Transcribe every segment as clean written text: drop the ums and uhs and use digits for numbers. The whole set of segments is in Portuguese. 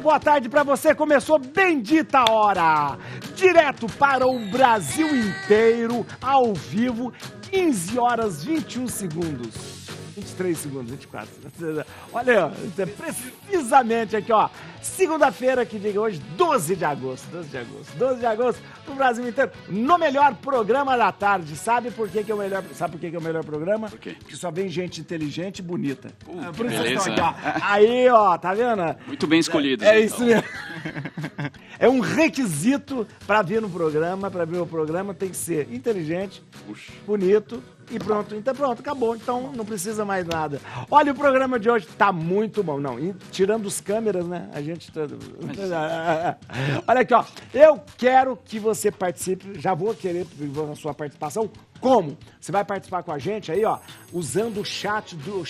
boa tarde pra você. Começou Bendita Hora. Direto para o Brasil inteiro, ao vivo, 15 horas 21 segundos. 23 segundos, 24. Olha, precisamente aqui, ó. Segunda-feira, que diga hoje, 12 de agosto, pro Brasil inteiro, no melhor programa da tarde. Sabe por que é o melhor, programa? Por quê? Porque só vem gente inteligente e bonita. Por isso beleza. Aqui, ó. Aí, ó, tá vendo? Muito bem escolhido. É isso mesmo. É um requisito pra vir no programa, pra ver o programa, tem que ser inteligente, bonito e pronto. Então pronto, acabou. Então não precisa mais nada. Olha, o programa de hoje tá muito bom. Não, tirando os câmeras, né? A gente... Olha aqui, ó. Eu quero que você participe. Já vou querer a sua participação. Como? Você vai participar com a gente aí, ó, usando o chat do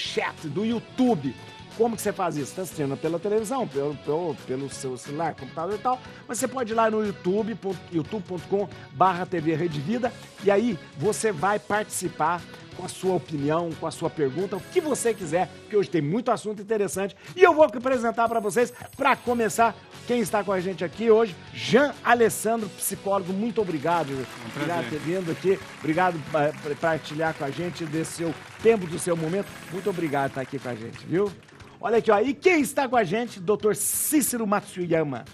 YouTube. Como que você faz isso? Está assistindo pela televisão, pelo seu celular, computador e tal. Mas você pode ir lá no youtube.com/TV Rede Vida e aí você vai participar com a sua opinião, com a sua pergunta, o que você quiser, porque hoje tem muito assunto interessante. E eu vou apresentar para vocês, para começar, quem está com a gente aqui hoje, Jean Alessandro, psicólogo. Muito obrigado. Obrigado por ter vindo aqui. Obrigado por partilhar com a gente desse seu tempo, do seu momento. Muito obrigado por estar aqui com a gente, viu? Olha aqui, ó. E quem está com a gente? Dr. Cícero Matsuyama,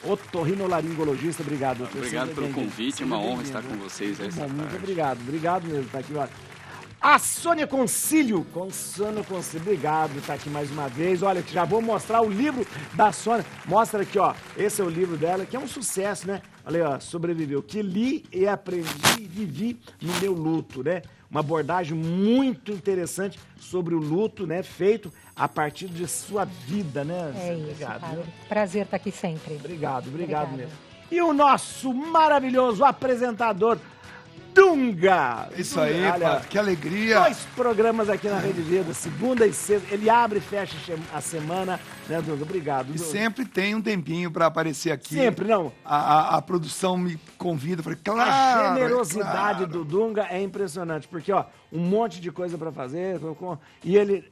otorrinolaringologista. Obrigado, doutor. Obrigado pelo convite, é uma honra estar com vocês essa tarde. Muito obrigado, obrigado mesmo por estar aqui, ó. A Sônia Concílio, obrigado por estar aqui mais uma vez. Olha, já vou mostrar o livro da Sônia. Mostra aqui, ó. Esse é o livro dela, que é um sucesso, né? Olha aí, ó, Sobreviveu. Que li e aprendi e vivi no meu luto, né? Uma abordagem muito interessante sobre o luto, né? Feito a partir de sua vida, né? É isso, obrigado, padre. Viu? Prazer estar aqui sempre. Obrigado mesmo. E o nosso maravilhoso apresentador, Dunga! Isso aí, olha, que alegria! 2 programas aqui na Rede Vida, segunda e sexta. Ele abre e fecha a semana, né, Dunga? Obrigado. E sempre tem um tempinho para aparecer aqui. Sempre, não? A produção me convida, eu falei, claro! A generosidade claro. do Dunga é impressionante, porque, ó, um monte de coisa para fazer, e ele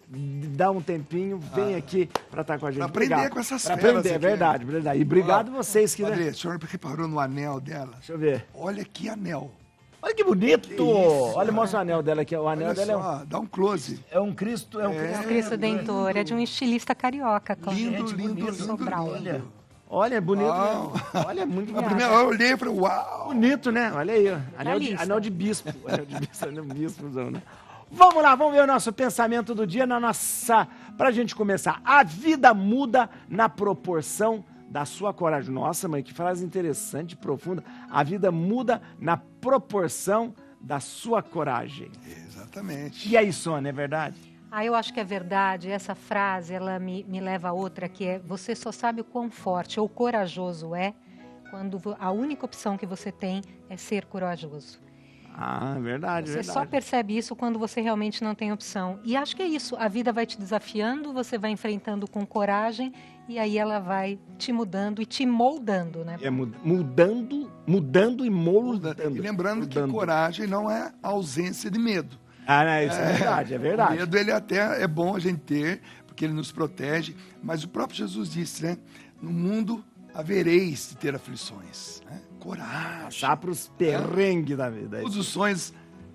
dá um tempinho, vem aqui para estar com a gente. Pra aprender obrigado. com essas pra feras aprender, aqui. verdade. E obrigado vocês que... Padre, né? o senhor reparou no anel dela? Deixa eu ver. Olha que anel! Olha que bonito! Que isso, olha, mostra o anel dela aqui. O anel Olha dela só, dá um close. é um Cristo. É um Cristo Dentor, é de um estilista carioca. Lindo, gente lindo, bonita, lindo, Sobral. lindo. Olha, é bonito. Uau. Olha, muito A bonito. primeira hora eu olhei e falei, uau! Bonito, né? Olha aí, ó. Anel Realista. de bispo. Anel de bispo, né? Vamos lá, vamos ver o nosso pensamento do dia pra gente começar. A vida muda na proporção da sua coragem. Nossa, mãe, que frase interessante, profunda. A vida muda na proporção da sua coragem. Exatamente. E aí, Sônia, é verdade? Eu acho que é verdade. Essa frase, ela me leva a outra, que é: você só sabe o quão forte ou corajoso é quando a única opção que você tem é ser corajoso. Ah, verdade, Você verdade. só percebe isso quando você realmente não tem opção. E acho que é isso. A vida vai te desafiando, você vai enfrentando com coragem e aí ela vai te mudando e te moldando, né? É mudando e moldando. E lembrando que coragem não é ausência de medo. Ah, não, isso é verdade, é verdade. O medo, ele até é bom a gente ter, porque ele nos protege, mas o próprio Jesus disse, né? No mundo havereis de ter aflições, né? Coragem. Passar pros perrengues da vida. Todos os sonhos,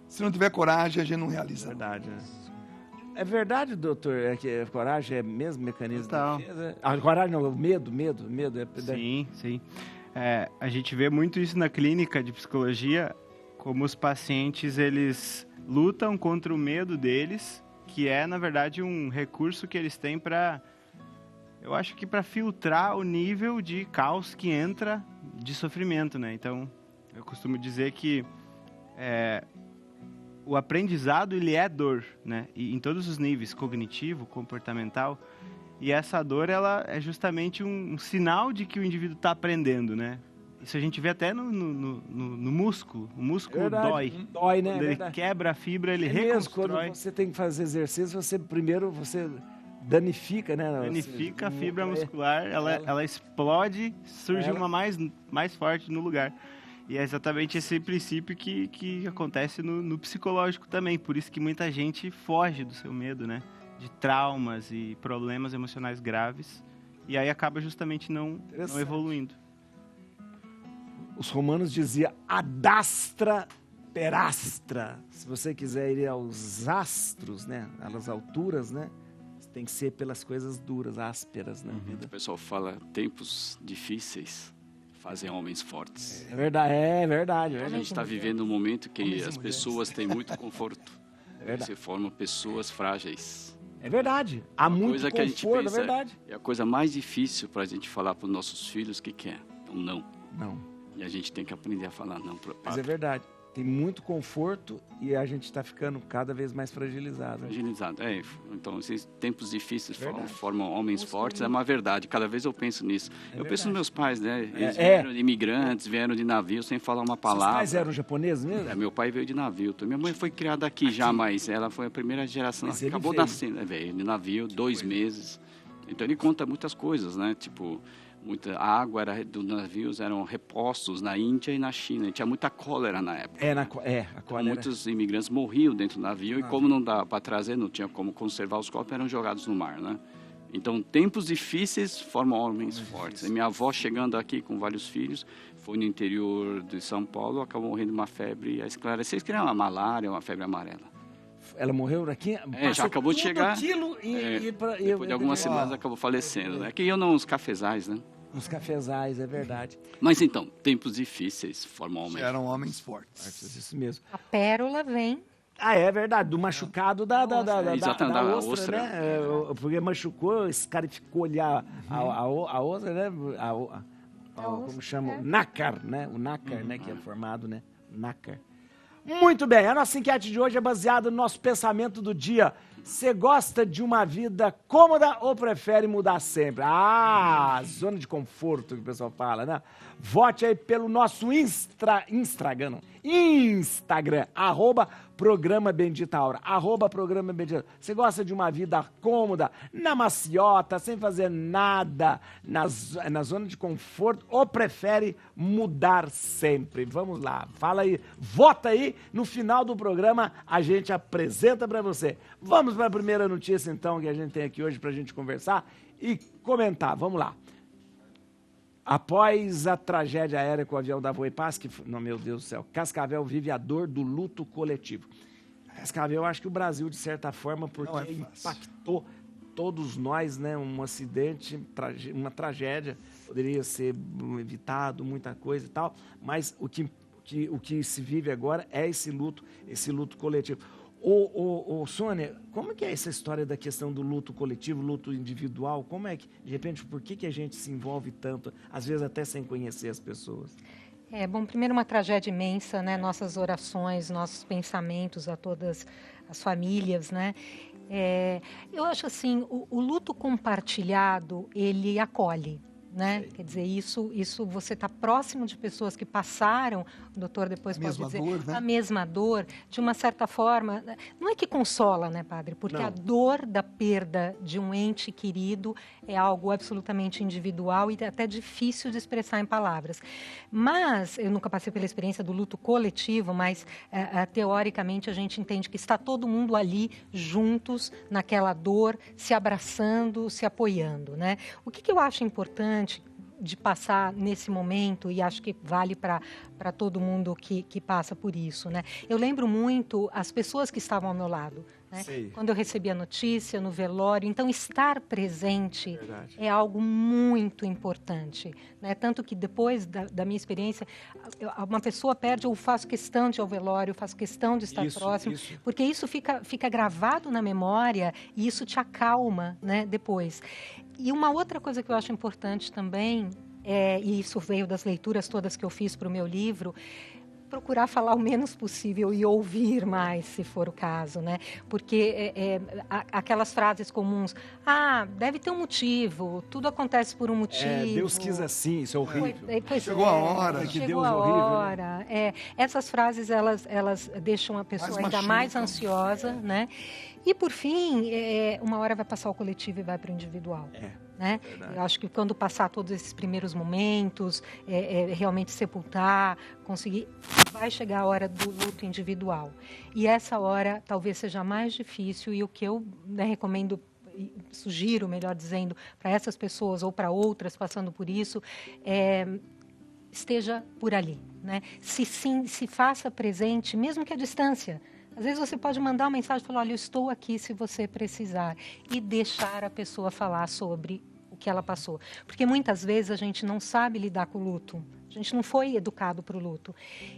se não tiver coragem, a gente não realiza. Verdade, né? É verdade, doutor, que a coragem é mesmo mecanismo Então. de defesa? A coragem não, o medo. Sim. A gente vê muito isso na clínica de psicologia, como os pacientes, eles lutam contra o medo deles, que é, na verdade, um recurso que eles têm para... Eu acho que para filtrar o nível de caos que entra de sofrimento, né? Então, eu costumo dizer que o aprendizado, ele é dor, né? E em todos os níveis, cognitivo, comportamental. E essa dor, ela é justamente um sinal de que o indivíduo está aprendendo, né? Isso a gente vê até no músculo. O músculo Verdade. dói. Dói, né? Quando ele Verdade. quebra a fibra, ele Mesmo reconstrói. quando você tem que fazer exercício, você danifica, né? Danifica a fibra muscular, ela explode, surge uma mais forte no lugar. E é exatamente esse princípio que acontece no psicológico também. Por isso que muita gente foge do seu medo, né? De traumas e problemas emocionais graves. e aí acaba justamente não evoluindo. Os romanos diziam adastra perastra. Se você quiser ir aos astros, né, às alturas, né, tem que ser pelas coisas duras, ásperas na vida. O pessoal fala, tempos difíceis fazem homens fortes. É verdade, é verdade. A gente está vivendo um momento que as pessoas têm muito conforto. Verdade. Se formam pessoas frágeis. É verdade. Há muito Coisa que a gente conforto, pensa, é verdade. é a coisa mais difícil para a gente falar para os nossos filhos que é um não. Não, E a gente tem que aprender a falar não. mas é verdade. Tem muito conforto e a gente está ficando cada vez mais fragilizado. Fragilizado. Então, esses tempos difíceis Verdade. formam homens fortes, é uma verdade. Cada vez eu penso nisso. Eu penso nos meus pais, né? Eles É. vieram de imigrantes, vieram de navio sem falar uma Seus palavra. pais eram japoneses mesmo? Meu pai veio de navio. Minha mãe foi criada aqui já, mas ela foi a primeira geração. Mas ele Acabou veio. nascendo, veio de navio, 2 meses. Então ele conta muitas coisas, né? Tipo, muita água dos navios eram repostos na Índia e na China. E tinha muita cólera na época. A Então, cólera. muitos imigrantes morriam dentro do navio e como não dava para trazer, não tinha como conservar os corpos, eram jogados no mar, né? Então, tempos difíceis formam homens fortes. E minha avó, chegando aqui com vários filhos, foi no interior de São Paulo, acabou morrendo de uma febre a esclarecer. Que era uma malária, uma febre amarela. Ela morreu aqui? Já Passou acabou de tudo chegar. aquilo Depois de algumas semanas acabou falecendo, né? Que iam nos cafezais, né? Uns cafezais, é verdade. Mas então, tempos difíceis formam homens. Eram homens fortes. Isso mesmo. A pérola vem. É verdade, do machucado da Exatamente, da ostra, ostra. né? Porque machucou, escarificou ali a ostra, né? Como chama? O nácar, né? O nácar, né? Que é formado, né? Nácar. Muito bem, a nossa enquete de hoje é baseada no nosso pensamento do dia. Você gosta de uma vida cômoda ou prefere mudar sempre? Zona de conforto que o pessoal fala, né? Vote aí pelo nosso Instagram, @Programa Bendita Hora, @Programa Bendita Hora. Você gosta de uma vida cômoda, na maciota, sem fazer nada, na zona de conforto, ou prefere mudar sempre? Vamos lá, fala aí, vota aí, no final do programa a gente apresenta para você. Vamos para a primeira notícia então que a gente tem aqui hoje para a gente conversar e comentar, vamos lá. Após a tragédia aérea com o avião da Voipaz, meu Deus do céu, Cascavel vive a dor do luto coletivo. Cascavel, eu acho que o Brasil, de certa forma, porque impactou todos nós, né? Um acidente, uma tragédia, poderia ser evitado, muita coisa e tal, mas o que se vive agora é esse luto coletivo. Sônia, como é que é essa história da questão do luto coletivo, luto individual? Como é que, de repente, por que a gente se envolve tanto, às vezes até sem conhecer as pessoas? Bom, primeiro uma tragédia imensa, né? Nossas orações, nossos pensamentos a todas as famílias, né? Eu acho assim, o luto compartilhado, ele acolhe. Né? Quer dizer, isso você está próximo de pessoas que passaram, o doutor depois pode dizer, a mesma dor, de uma certa forma, não é que consola, né, padre? Porque a dor da perda de um ente querido é algo absolutamente individual e até difícil de expressar em palavras. Mas, eu nunca passei pela experiência do luto coletivo, mas teoricamente a gente entende que está todo mundo ali, juntos, naquela dor, se abraçando, se apoiando, né? O que eu acho importante de passar nesse momento, e acho que vale para todo mundo que passa por isso, né? Eu lembro muito as pessoas que estavam ao meu lado, né? Quando eu recebi a notícia no velório, então estar presente é algo muito importante, né? Tanto que depois da minha experiência, uma pessoa perde, eu faço questão de ir ao velório, eu faço questão de estar próximo, porque isso fica gravado na memória e isso te acalma, né, depois. E uma outra coisa que eu acho importante também, e isso veio das leituras todas que eu fiz para o meu livro, procurar falar o menos possível e ouvir mais, se for o caso, né? Porque aquelas frases comuns, deve ter um motivo, tudo acontece por um motivo. Deus quis assim, isso é horrível. Chegou a hora. Que Chegou Deus a horrível, hora. né? Essas frases, elas deixam a pessoa ainda mais ansiosa, né? E, por fim, uma hora vai passar o coletivo e vai para o individual. Né? Eu acho que quando passar todos esses primeiros momentos, realmente sepultar, conseguir, vai chegar a hora do luto individual. E essa hora talvez seja mais difícil, e o que eu recomendo sugiro, melhor dizendo, para essas pessoas ou para outras passando por isso, esteja por ali, né? Se faça presente, mesmo que à distância. Às vezes você pode mandar uma mensagem e falar, olha, eu estou aqui se você precisar, e deixar a pessoa falar sobre o que ela passou. Porque muitas vezes a gente não sabe lidar com o luto. A gente não foi educado para o luto.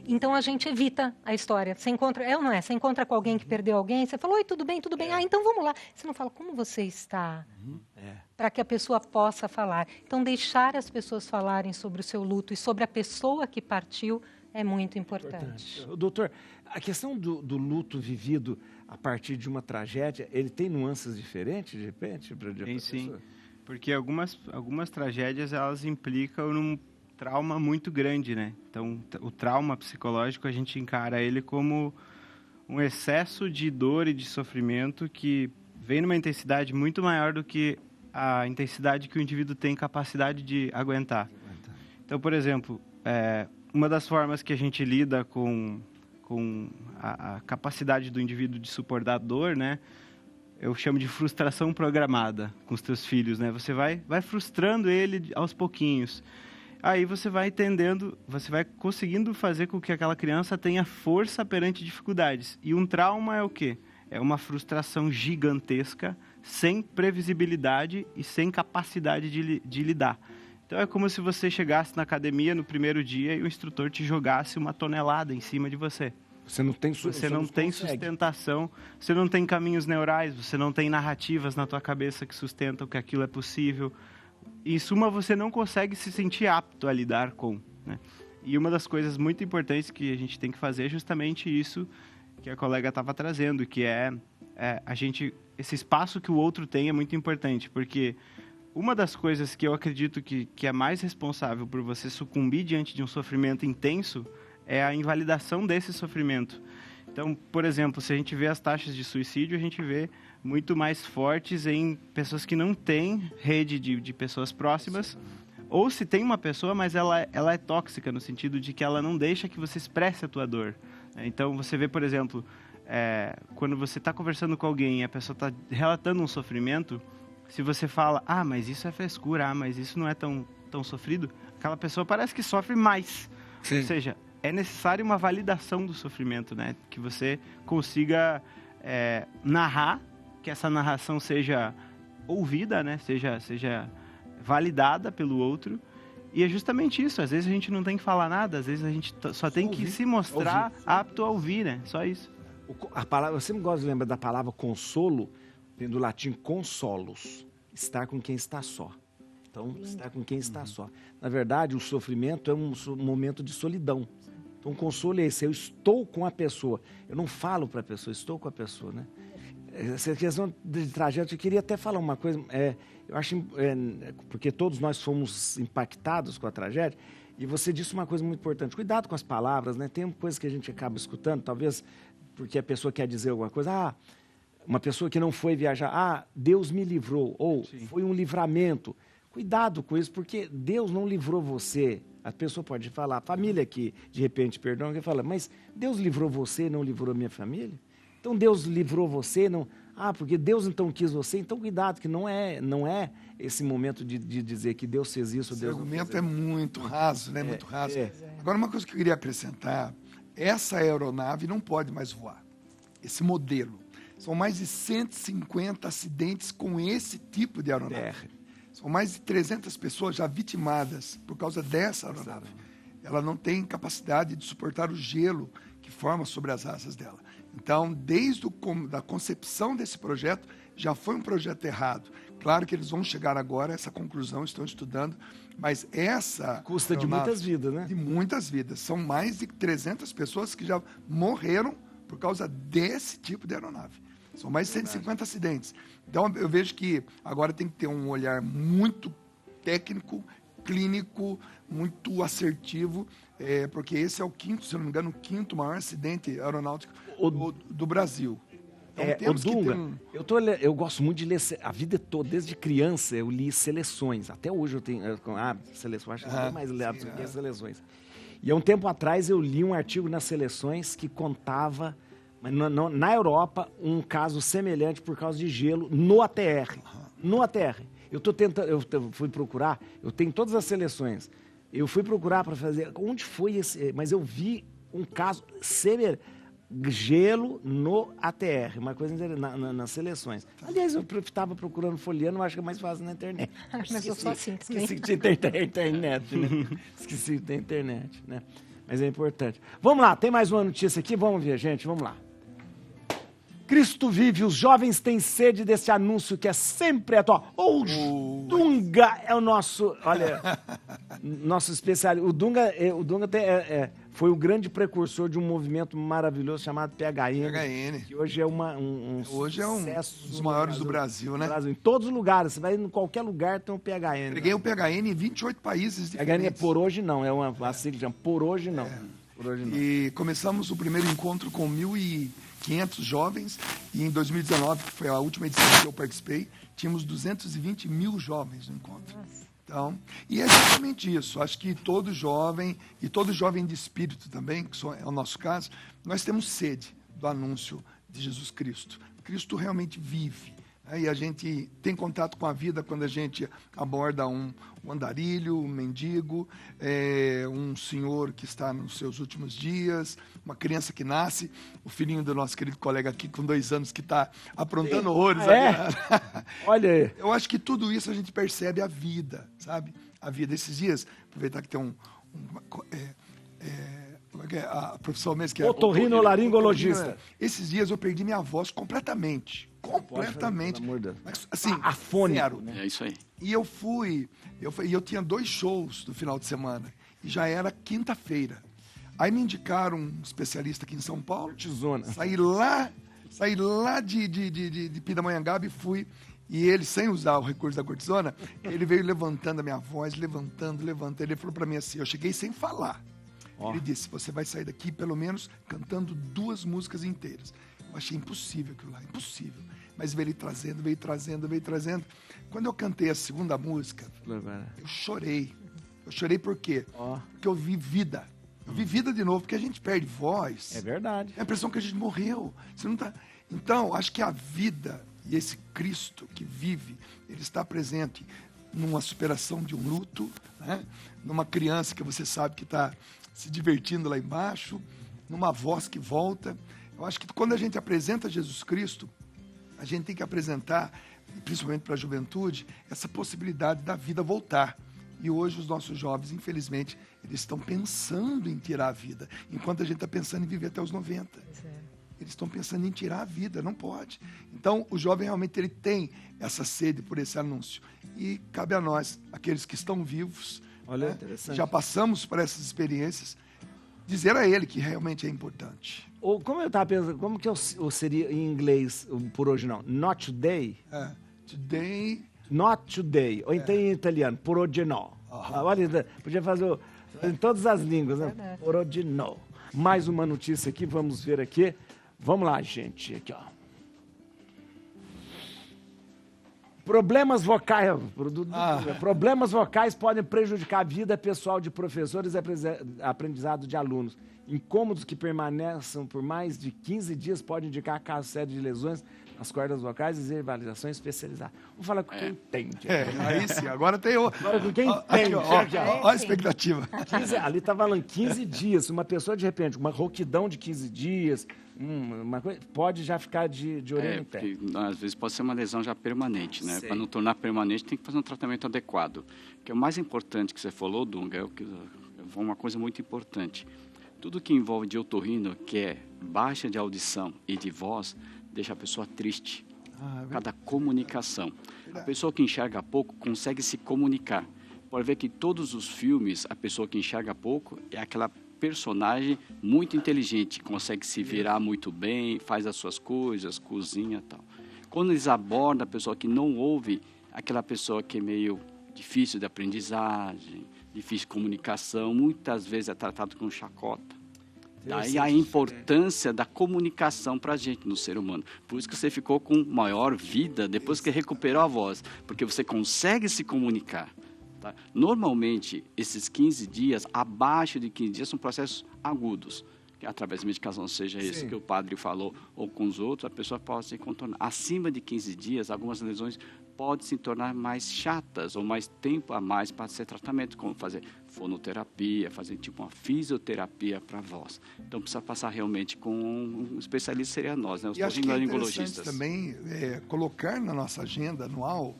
Então a gente evita a história. Você encontra, ou não é? Você encontra com alguém que perdeu alguém, você fala, oi, tudo bem, tudo bem. Ah, então vamos lá. Você não fala, como você está? Para que a pessoa possa falar. Então deixar as pessoas falarem sobre o seu luto e sobre a pessoa que partiu é muito importante. Doutor, a questão do luto vivido a partir de uma tragédia, ele tem nuances diferentes, de repente? Tem sim, porque algumas tragédias, elas implicam num trauma muito grande, né? Então, o trauma psicológico, a gente encara ele como um excesso de dor e de sofrimento que vem numa intensidade muito maior do que a intensidade que o indivíduo tem capacidade de aguentar. Então, por exemplo, uma das formas que a gente lida com a capacidade do indivíduo de suportar dor, né? Eu chamo de frustração programada com os teus filhos, né? Você vai frustrando ele aos pouquinhos. Aí você vai entendendo, você vai conseguindo fazer com que aquela criança tenha força perante dificuldades. E um trauma é o quê? É uma frustração gigantesca, sem previsibilidade e sem capacidade de lidar. Então é como se você chegasse na academia no primeiro dia e o instrutor te jogasse uma tonelada em cima de você. Você não tem sustentação, você não tem caminhos neurais, você não tem narrativas na tua cabeça que sustentam que aquilo é possível. Em suma, você não consegue se sentir apto a lidar com, né? E uma das coisas muito importantes que a gente tem que fazer é justamente isso que a colega estava trazendo, que esse espaço que o outro tem é muito importante, porque uma das coisas que eu acredito que é mais responsável por você sucumbir diante de um sofrimento intenso é a invalidação desse sofrimento. Então, por exemplo, se a gente vê as taxas de suicídio, a gente vê muito mais fortes em pessoas que não têm rede de pessoas próximas, ou se tem uma pessoa, mas ela é tóxica, no sentido de que ela não deixa que você expresse a tua dor. Então, você vê, por exemplo, quando você está conversando com alguém e a pessoa está relatando um sofrimento, se você fala, mas isso é frescura, mas isso não é tão sofrido, aquela pessoa parece que sofre mais. Sim. Ou seja, é necessário uma validação do sofrimento, né? Que você consiga narrar, que essa narração seja ouvida, né? Seja validada pelo outro. E é justamente isso. Às vezes a gente não tem que falar nada, às vezes a gente só tem que se mostrar apto a ouvir, né? Só isso. A palavra, eu sempre gosto de lembrar da palavra consolo, vem do latim consolos, estar com quem está só. Então, estar com quem está só. Na verdade, o sofrimento é um momento de solidão. Então, o consolo é esse, eu estou com a pessoa. Eu não falo para a pessoa, estou com a pessoa, né? Essa questão de tragédia, eu queria até falar uma coisa, eu acho, porque todos nós fomos impactados com a tragédia, e você disse uma coisa muito importante, cuidado com as palavras, né? Tem coisas que a gente acaba escutando, talvez porque a pessoa quer dizer alguma coisa, uma pessoa que não foi viajar, Deus me livrou, ou sim, foi um livramento. Cuidado com isso, porque Deus não livrou você. A pessoa pode falar, a família que de repente, perdão, que fala, mas Deus livrou você, não livrou a minha família? Então Deus livrou você, não... porque Deus então quis você, então cuidado, que não é esse momento de dizer que Deus fez isso, esse Deus argumento é muito raso, né? Muito raso. Agora, uma coisa que eu queria acrescentar, essa aeronave não pode mais voar, esse modelo. São mais de 150 acidentes com esse tipo de aeronave. São mais de 300 pessoas já vitimadas por causa dessa aeronave. Ela não tem capacidade de suportar o gelo que forma sobre as asas dela. Então, desde a concepção desse projeto, já foi um projeto errado. Claro que eles vão chegar agora a essa conclusão, estão estudando, mas essa... Custa de muitas vidas, né? De muitas vidas. São mais de 300 pessoas que já morreram por causa desse tipo de aeronave. São mais de 150 acidentes. Então, eu vejo que agora tem que ter um olhar muito técnico, clínico, muito assertivo, porque esse é o quinto, se não me engano, o quinto maior acidente aeronáutico do Brasil. Então, temos Dunga, que ter eu gosto muito de ler, a vida toda, desde criança, eu li Seleções. Até hoje eu tenho, Seleções, acho que não mais lendo do que Seleções. E há um tempo atrás eu li um artigo nas Seleções que contava mas na Europa, um caso semelhante por causa de gelo no ATR. No ATR. Eu fui procurar, eu tenho todas as seleções. Eu fui procurar para fazer, onde foi esse, mas eu vi um caso semelhante. Gelo no ATR, uma coisa nas seleções. Aliás, eu estava procurando, folheando, acho que é mais fácil na internet. Mas eu sou assim também. Esqueci de ter internet, né? Esqueci de ter internet, né? Mas é importante. Vamos lá, tem mais uma notícia aqui? Vamos ver, gente, vamos lá. Cristo vive, os jovens têm sede desse anúncio que é sempre atual. O Dunga é o nosso, olha, nosso especialista. O Dunga foi o grande precursor de um movimento maravilhoso chamado PHN. Que hoje é hoje é um dos maiores do Brasil, né? Em todos os lugares, você vai em qualquer lugar tem um PHN. Peguei o PHN em 28 países diferentes. PHN é por hoje não, é uma sigla, chama por hoje não. Por hoje não. E começamos o primeiro encontro com 1.500 jovens e em 2019, que foi a última edição que eu participei, tínhamos 220 mil jovens no encontro. Então, e é justamente isso. Acho que todo jovem, e todo jovem de espírito também, que é o nosso caso, nós temos sede do anúncio de Jesus Cristo. Cristo realmente vive. E a gente tem contato com a vida quando a gente aborda um andarilho, um mendigo, um senhor que está nos seus últimos dias, uma criança que nasce, o filhinho do nosso querido colega aqui com 2 anos que está aprontando horrores. Olha aí. Eu acho que tudo isso a gente percebe a vida, sabe? A vida. Esses dias, aproveitar que tem a profissão mesmo que é otorrinolaringologista. Esses dias eu perdi minha voz completamente. Completamente. Mas, assim, afônico. É isso aí. E eu tinha 2 shows no final de semana. E já era quinta-feira. Aí me indicaram um especialista aqui em São Paulo. Cortisona. Saí lá de Pindamonhangaba e fui. E ele, sem usar o recurso da cortisona, ele veio levantando a minha voz, levantando. Ele falou pra mim assim, eu cheguei sem falar. Ele disse, você vai sair daqui pelo menos cantando 2 músicas inteiras. Eu achei impossível aquilo lá, impossível. Mas veio trazendo. Quando eu cantei a segunda música, eu chorei. Eu chorei por quê? Porque eu vi vida. Eu vi vida de novo, porque a gente perde voz. É verdade. É a impressão que a gente morreu. Você não tá... Então, acho que a vida e esse Cristo que vive, ele está presente numa superação de um luto, né? Numa criança que você sabe que está se divertindo lá embaixo, numa voz que volta. Eu acho que quando a gente apresenta Jesus Cristo, a gente tem que apresentar, principalmente para a juventude, essa possibilidade da vida voltar. E hoje os nossos jovens, infelizmente, eles estão pensando em tirar a vida, enquanto a gente está pensando em viver até os 90. Eles estão pensando em tirar a vida, não pode. Então, o jovem realmente ele tem essa sede por esse anúncio. E cabe a nós, aqueles que estão vivos, olha, interessante. Já passamos por essas experiências, dizer a ele que realmente é importante. Ou como eu estava pensando, como que eu seria em inglês por hoje não? Not today? Today. Not today. Ou então em italiano, por hoje não. Olha, podia fazer em todas as línguas, né? Por hoje não. Mais uma notícia aqui, vamos ver aqui. Vamos lá, gente. Aqui, ó. Problemas vocais podem prejudicar a vida pessoal de professores e aprendizado de alunos. Incômodos que permaneçam por mais de 15 dias podem indicar casos sérios de lesões nas cordas vocais e revalidação especializada. Vamos falar com quem entende. Aí sim, agora tem o... Agora com quem entende. Olha a expectativa. Ali está falando 15 dias. Uma pessoa, de repente, uma rouquidão de 15 dias... uma coisa, pode já ficar de orelha em pé. Porque, às vezes pode ser uma lesão já permanente, né? Para não tornar permanente, tem que fazer um tratamento adequado. Que é o mais importante que você falou, Dunga, é uma coisa muito importante. Tudo que envolve de otorrino, que é baixa de audição e de voz, deixa a pessoa triste. Cada comunicação. A pessoa que enxerga pouco consegue se comunicar. Pode ver que todos os filmes, a pessoa que enxerga pouco é aquela personagem muito inteligente, consegue se virar muito bem, faz as suas coisas, cozinha e tal. Quando eles abordam a pessoa que não ouve, aquela pessoa que é meio difícil de aprendizagem, difícil de comunicação, muitas vezes é tratado com chacota. Daí a importância da comunicação para a gente, no ser humano. Por isso que você ficou com maior vida depois que recuperou a voz, porque você consegue se comunicar. Tá? Normalmente, esses 15 dias, abaixo de 15 dias, são processos agudos. que através da medicação, seja esse que o padre falou, ou com os outros, a pessoa pode se contornar. Acima de 15 dias, algumas lesões podem se tornar mais chatas ou mais tempo a mais para ser tratamento, como fazer fonoterapia, fazer tipo uma fisioterapia para a voz. Então precisa passar realmente com um especialista, seria nós, né, os otorrinolaringologistas. Também colocar na nossa agenda anual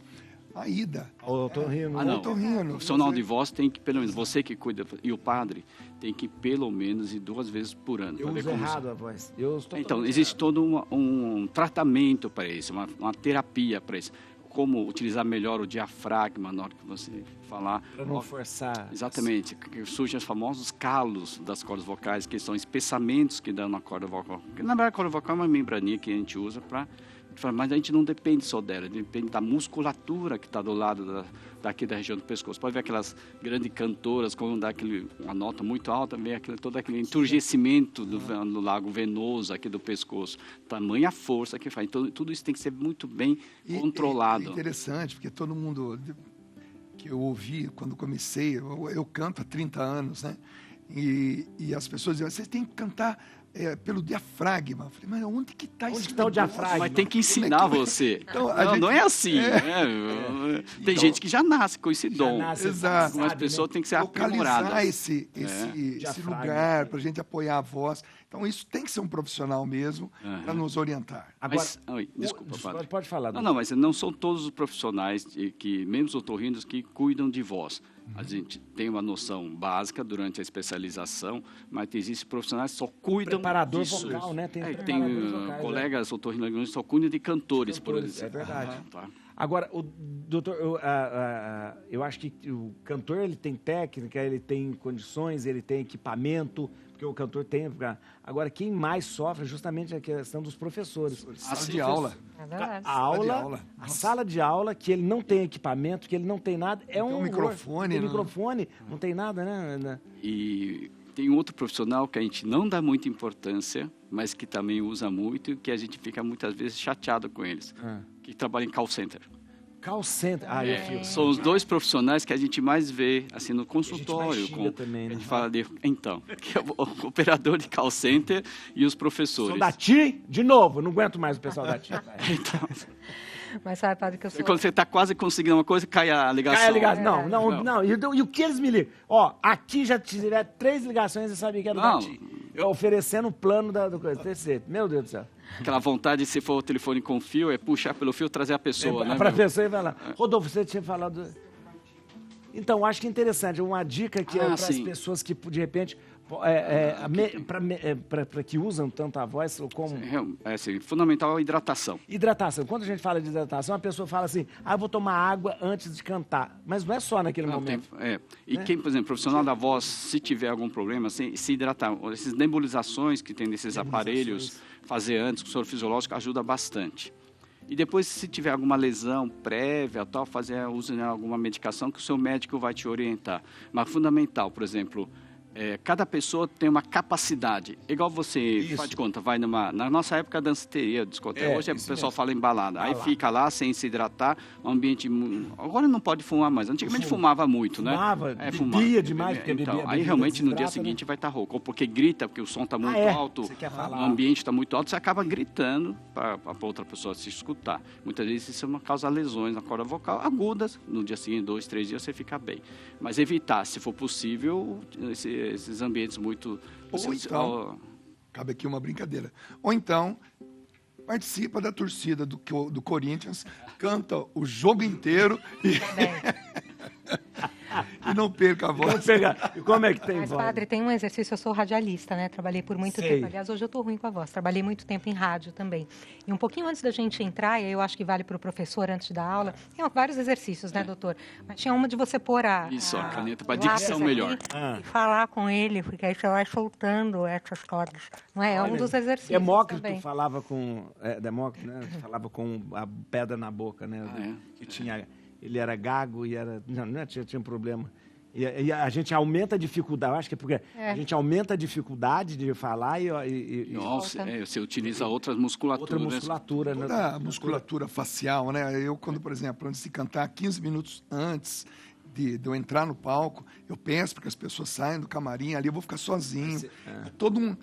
a ida ao otorrino. O profissional de voz tem que, pelo menos, você que cuida, e o padre, tem que pelo menos ir 2 vezes por ano. Eu uso errado a voz. Então, existe todo um tratamento para isso, uma terapia para isso. Como utilizar melhor o diafragma na hora que você falar. Para não forçar. Exatamente. Que surgem os famosos calos das cordas vocais, que são espessamentos que dão na corda vocal. Porque, na verdade, a corda vocal é uma membraninha que a gente usa para... Mas a gente não depende só dela, depende da musculatura que está do lado daqui da região do pescoço. Pode ver aquelas grandes cantoras, quando dá uma nota muito alta, vem todo aquele enturgecimento do lago venoso aqui do pescoço. Tamanha força que faz. Então, tudo isso tem que ser muito bem controlado. É interessante, porque todo mundo que eu ouvi quando comecei, eu canto há 30 anos, né? E as pessoas dizem, você tem que cantar pelo diafragma. Eu falei, mas onde que está esse o diafragma? Mas tem que ensinar você. Então, não é assim. Né? Tem gente que já nasce com esse dom. Exato. Mas as pessoas têm que ser aprimoradas. Localizar esse lugar para a gente apoiar a voz. Então, isso tem que ser um profissional mesmo para nos orientar. Agora, desculpa, padre. Pode falar. Não, mas não são todos os profissionais, mesmo os otorrinos, que cuidam de voz. A gente tem uma noção básica durante a especialização, mas existem profissionais que só cuidam preparador disso. Vocal, né? Tem colegas otorrinolaringologistas que só cuidam de cantores, por exemplo. É verdade. Agora, doutor, eu acho que o cantor ele tem técnica, ele tem condições, ele tem equipamento, porque o cantor tem. Agora, quem mais sofre é justamente a questão dos professores. Sala de aula. A sala de aula, que ele não tem equipamento, que ele não tem nada, um microfone. Tem microfone, não tem nada, né? E tem outro profissional que a gente não dá muita importância, mas que também usa muito e que a gente fica muitas vezes chateado com eles, que trabalha em call center. Call center. São os 2 profissionais que a gente mais vê assim no consultório. A gente fala que é o operador de call center e os professores. Sou da TI, de novo, não aguento mais o pessoal da TI. Então, mas sabe, padre, que eu sou... quando você está quase conseguindo uma coisa, cai a ligação. Cai a ligação. Não. E o que eles me ligam? Ó, aqui já tiveram 3 ligações e sabia que era da TI. Oferecendo o plano do coisa. Meu Deus do céu. Aquela vontade, se for o telefone com fio, é puxar pelo fio e trazer a pessoa, né? Para a pessoa e vai lá. Rodolfo, você tinha falado... Então, acho que é interessante. Uma dica que para as pessoas que, de repente, para que usam tanto a voz como... Fundamental a hidratação. Hidratação. Quando a gente fala de hidratação, a pessoa fala assim, eu vou tomar água antes de cantar. Mas não é só naquele momento. Quem, por exemplo, profissional da voz, se tiver algum problema, se hidratar, essas nebulizações que tem nesses aparelhos, fazer antes com o soro fisiológico ajuda bastante. E depois, se tiver alguma lesão prévia, fazer uso de alguma medicação que o seu médico vai te orientar. Mas fundamental, por exemplo, cada pessoa tem uma capacidade. Igual você, faz de conta, vai na nossa época, danceteria, discoteca, hoje o pessoal fala em balada. Aí fica lá sem se hidratar, um ambiente... Agora não pode fumar mais. Antigamente fumava muito, né? Bebia demais. Aí realmente no dia seguinte vai estar rouco. Ou porque grita, porque o som está muito alto, o ambiente está muito alto, você acaba gritando para outra pessoa se escutar. Muitas vezes isso causa lesões na corda vocal agudas. No dia seguinte, 2, 3 dias, você fica bem. Mas evitar, se for possível, esses ambientes muito... Ou então, cabe aqui uma brincadeira. Ou então, participa da torcida do Corinthians, canta o jogo inteiro e não perca a voz. Como é que tem voz? Mas, padre, tem um exercício, eu sou radialista, né? Trabalhei por muito tempo. Aliás, hoje eu estou ruim com a voz. Trabalhei muito tempo em rádio também. E um pouquinho antes da gente entrar, e aí eu acho que vale para o professor antes da aula, tem vários exercícios, né, doutor? Mas tinha uma de você pôr a caneta para dicção melhor. E falar com ele, porque aí você vai soltando essas cordas. Não é? É um dos exercícios. Demócrito falava com... Demócrito, né? Falava com a pedra na boca, né? Que tinha... Ele era gago e era... Não tinha um problema. E a gente aumenta a dificuldade, eu acho que é porque a gente aumenta a dificuldade de falar Nossa, você utiliza outras musculaturas. Outra musculatura, né? Toda a musculatura facial, né? Eu, quando, por exemplo, antes de cantar, 15 minutos antes de eu entrar no palco, eu penso, porque as pessoas saem do camarim, ali eu vou ficar sozinho. É todo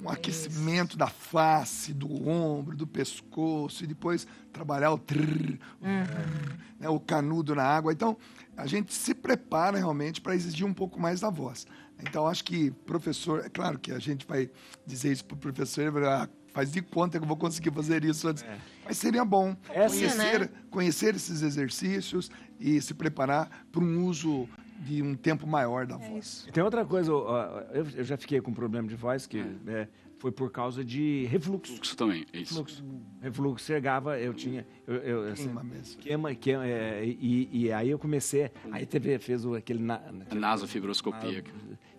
um aquecimento da face, do ombro, do pescoço, e depois trabalhar né, o canudo na água. Então, a gente se prepara realmente para exigir um pouco mais da voz. Então, acho que é claro que a gente vai dizer isso para o professor, ele vai faz de conta que eu vou conseguir fazer isso antes. Mas seria bom conhecer esses exercícios e se preparar para um uso de um tempo maior da voz. Tem outra coisa, eu já fiquei com um problema de voz que foi por causa de refluxo. Refluxo também, é isso. Refluxo, chegava, eu tinha... E aí eu comecei... Aí fez aquele... Nasofibroscopia.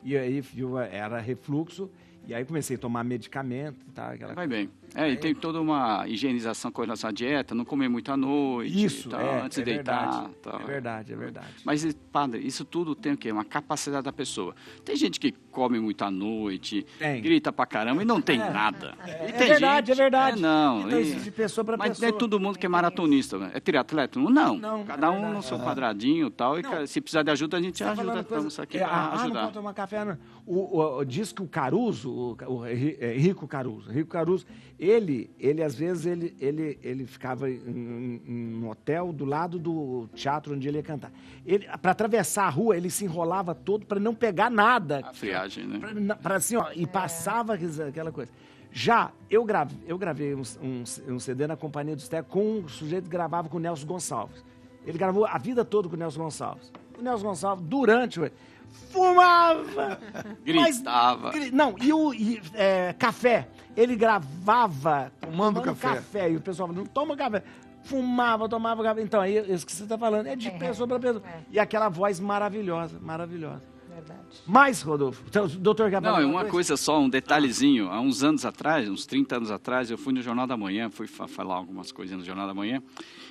E aí era refluxo... E aí comecei a tomar medicamento, tá? Vai bem. E tem toda uma higienização com relação à dieta, não comer muito à noite, isso, antes de deitar. É verdade. Mas, padre, isso tudo tem o quê? Uma capacidade da pessoa. Tem gente que come muito à noite, grita pra caramba e não tem nada. É verdade. Não, então, de pessoa pra mas pessoa. não é todo mundo que é maratonista, né? É triatleta? Não. Cada um no seu quadradinho e tal. E se precisar de ajuda, a gente ajuda. Estamos aqui pra ajudar. Não pode tomar café, não. Diz que o Caruso, o Rico Caruso, ele às vezes, ele ficava em um hotel do lado do teatro onde ele ia cantar. Para atravessar a rua, ele se enrolava todo para não pegar nada. A friagem, né? E passava aquela coisa. Já, eu gravei um CD na Companhia dos Tecos com um sujeito que gravava com o Nelson Gonçalves. Ele gravou a vida toda com o Nelson Gonçalves. O Nelson Gonçalves, durante fumava, gritava. Café. Ele gravava tomando café. E o pessoal falava, não toma café. Fumava, tomava café. Então, aí, isso que você está falando é de pessoa para pessoa. E aquela voz maravilhosa. Verdade. Mais, Rodolfo. Então, doutor Gabriel. Não, é uma coisa só, um detalhezinho. Há uns anos atrás, uns 30 anos atrás, eu fui no Jornal da Manhã, fui falar algumas coisas no Jornal da Manhã.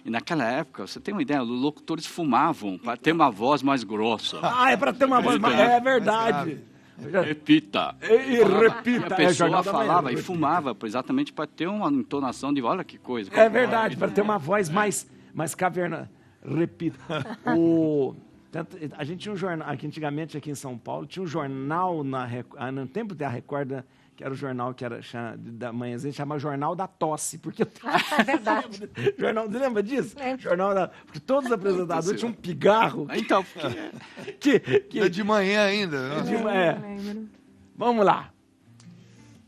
E naquela época, você tem uma ideia, os locutores fumavam para ter uma voz mais grossa. É para ter uma voz mais... É verdade. Repita. Repita. A pessoa falava e fumava exatamente para ter uma entonação de... Olha que coisa. É verdade, para ter uma voz mais caverna. Repita. A gente tinha um jornal, antigamente aqui em São Paulo, tinha um jornal no tempo da Record, que era o jornal que era da manhãzinha, chamava Jornal da Tosse, porque é verdade. Jornal, você lembra disso? Porque todos os apresentadores tinham um pigarro. Então, de manhã ainda. Vamos lá.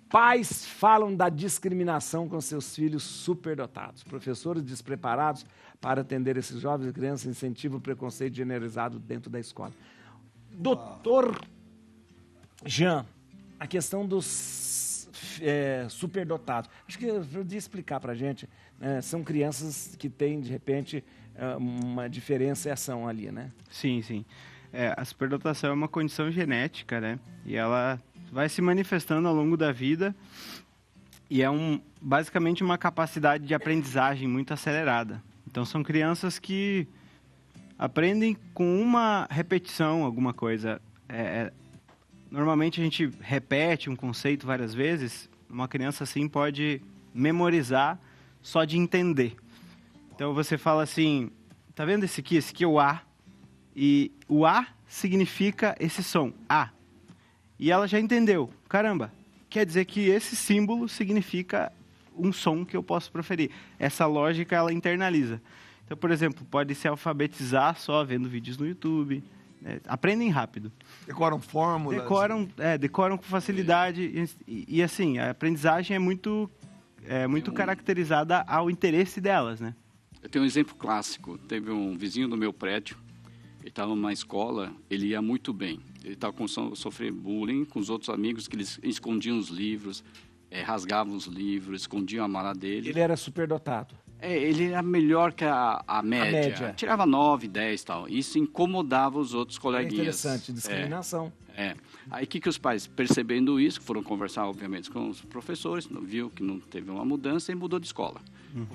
Pais falam da discriminação com seus filhos superdotados. Professores despreparados para atender esses jovens e crianças incentivam o preconceito generalizado dentro da escola. Doutor Jean, a questão dos superdotados. Acho que eu podia explicar para a gente. São crianças que têm, de repente, uma diferenciação ali, né? Sim. A superdotação é uma condição genética, né? E ela vai se manifestando ao longo da vida e é basicamente uma capacidade de aprendizagem muito acelerada. Então, são crianças que aprendem com uma repetição alguma coisa. Normalmente, a gente repete um conceito várias vezes. Uma criança, assim, pode memorizar só de entender. Então, você fala assim, tá vendo esse aqui? Esse aqui é o A. E o A significa esse som, A. E ela já entendeu. Caramba, quer dizer que esse símbolo significa um som que eu posso proferir. Essa lógica, ela internaliza. Então, por exemplo, pode se alfabetizar só vendo vídeos no YouTube. Aprendem rápido. Decoram fórmulas. Decoram com facilidade. E assim, a aprendizagem é muito caracterizada ao interesse delas, né? Eu tenho um exemplo clássico. Teve um vizinho do meu prédio, ele estava numa escola, ele ia muito bem. Ele estava sofrendo bullying com os outros amigos, que eles escondiam os livros, rasgavam os livros, escondiam a mala dele. Ele era superdotado. Ele era melhor que a média. Tirava 9, 10 e tal. Isso incomodava os outros coleguinhas. Interessante, discriminação. Aí o que os pais, percebendo isso, foram conversar, obviamente, com os professores, viu que não teve uma mudança e mudou de escola.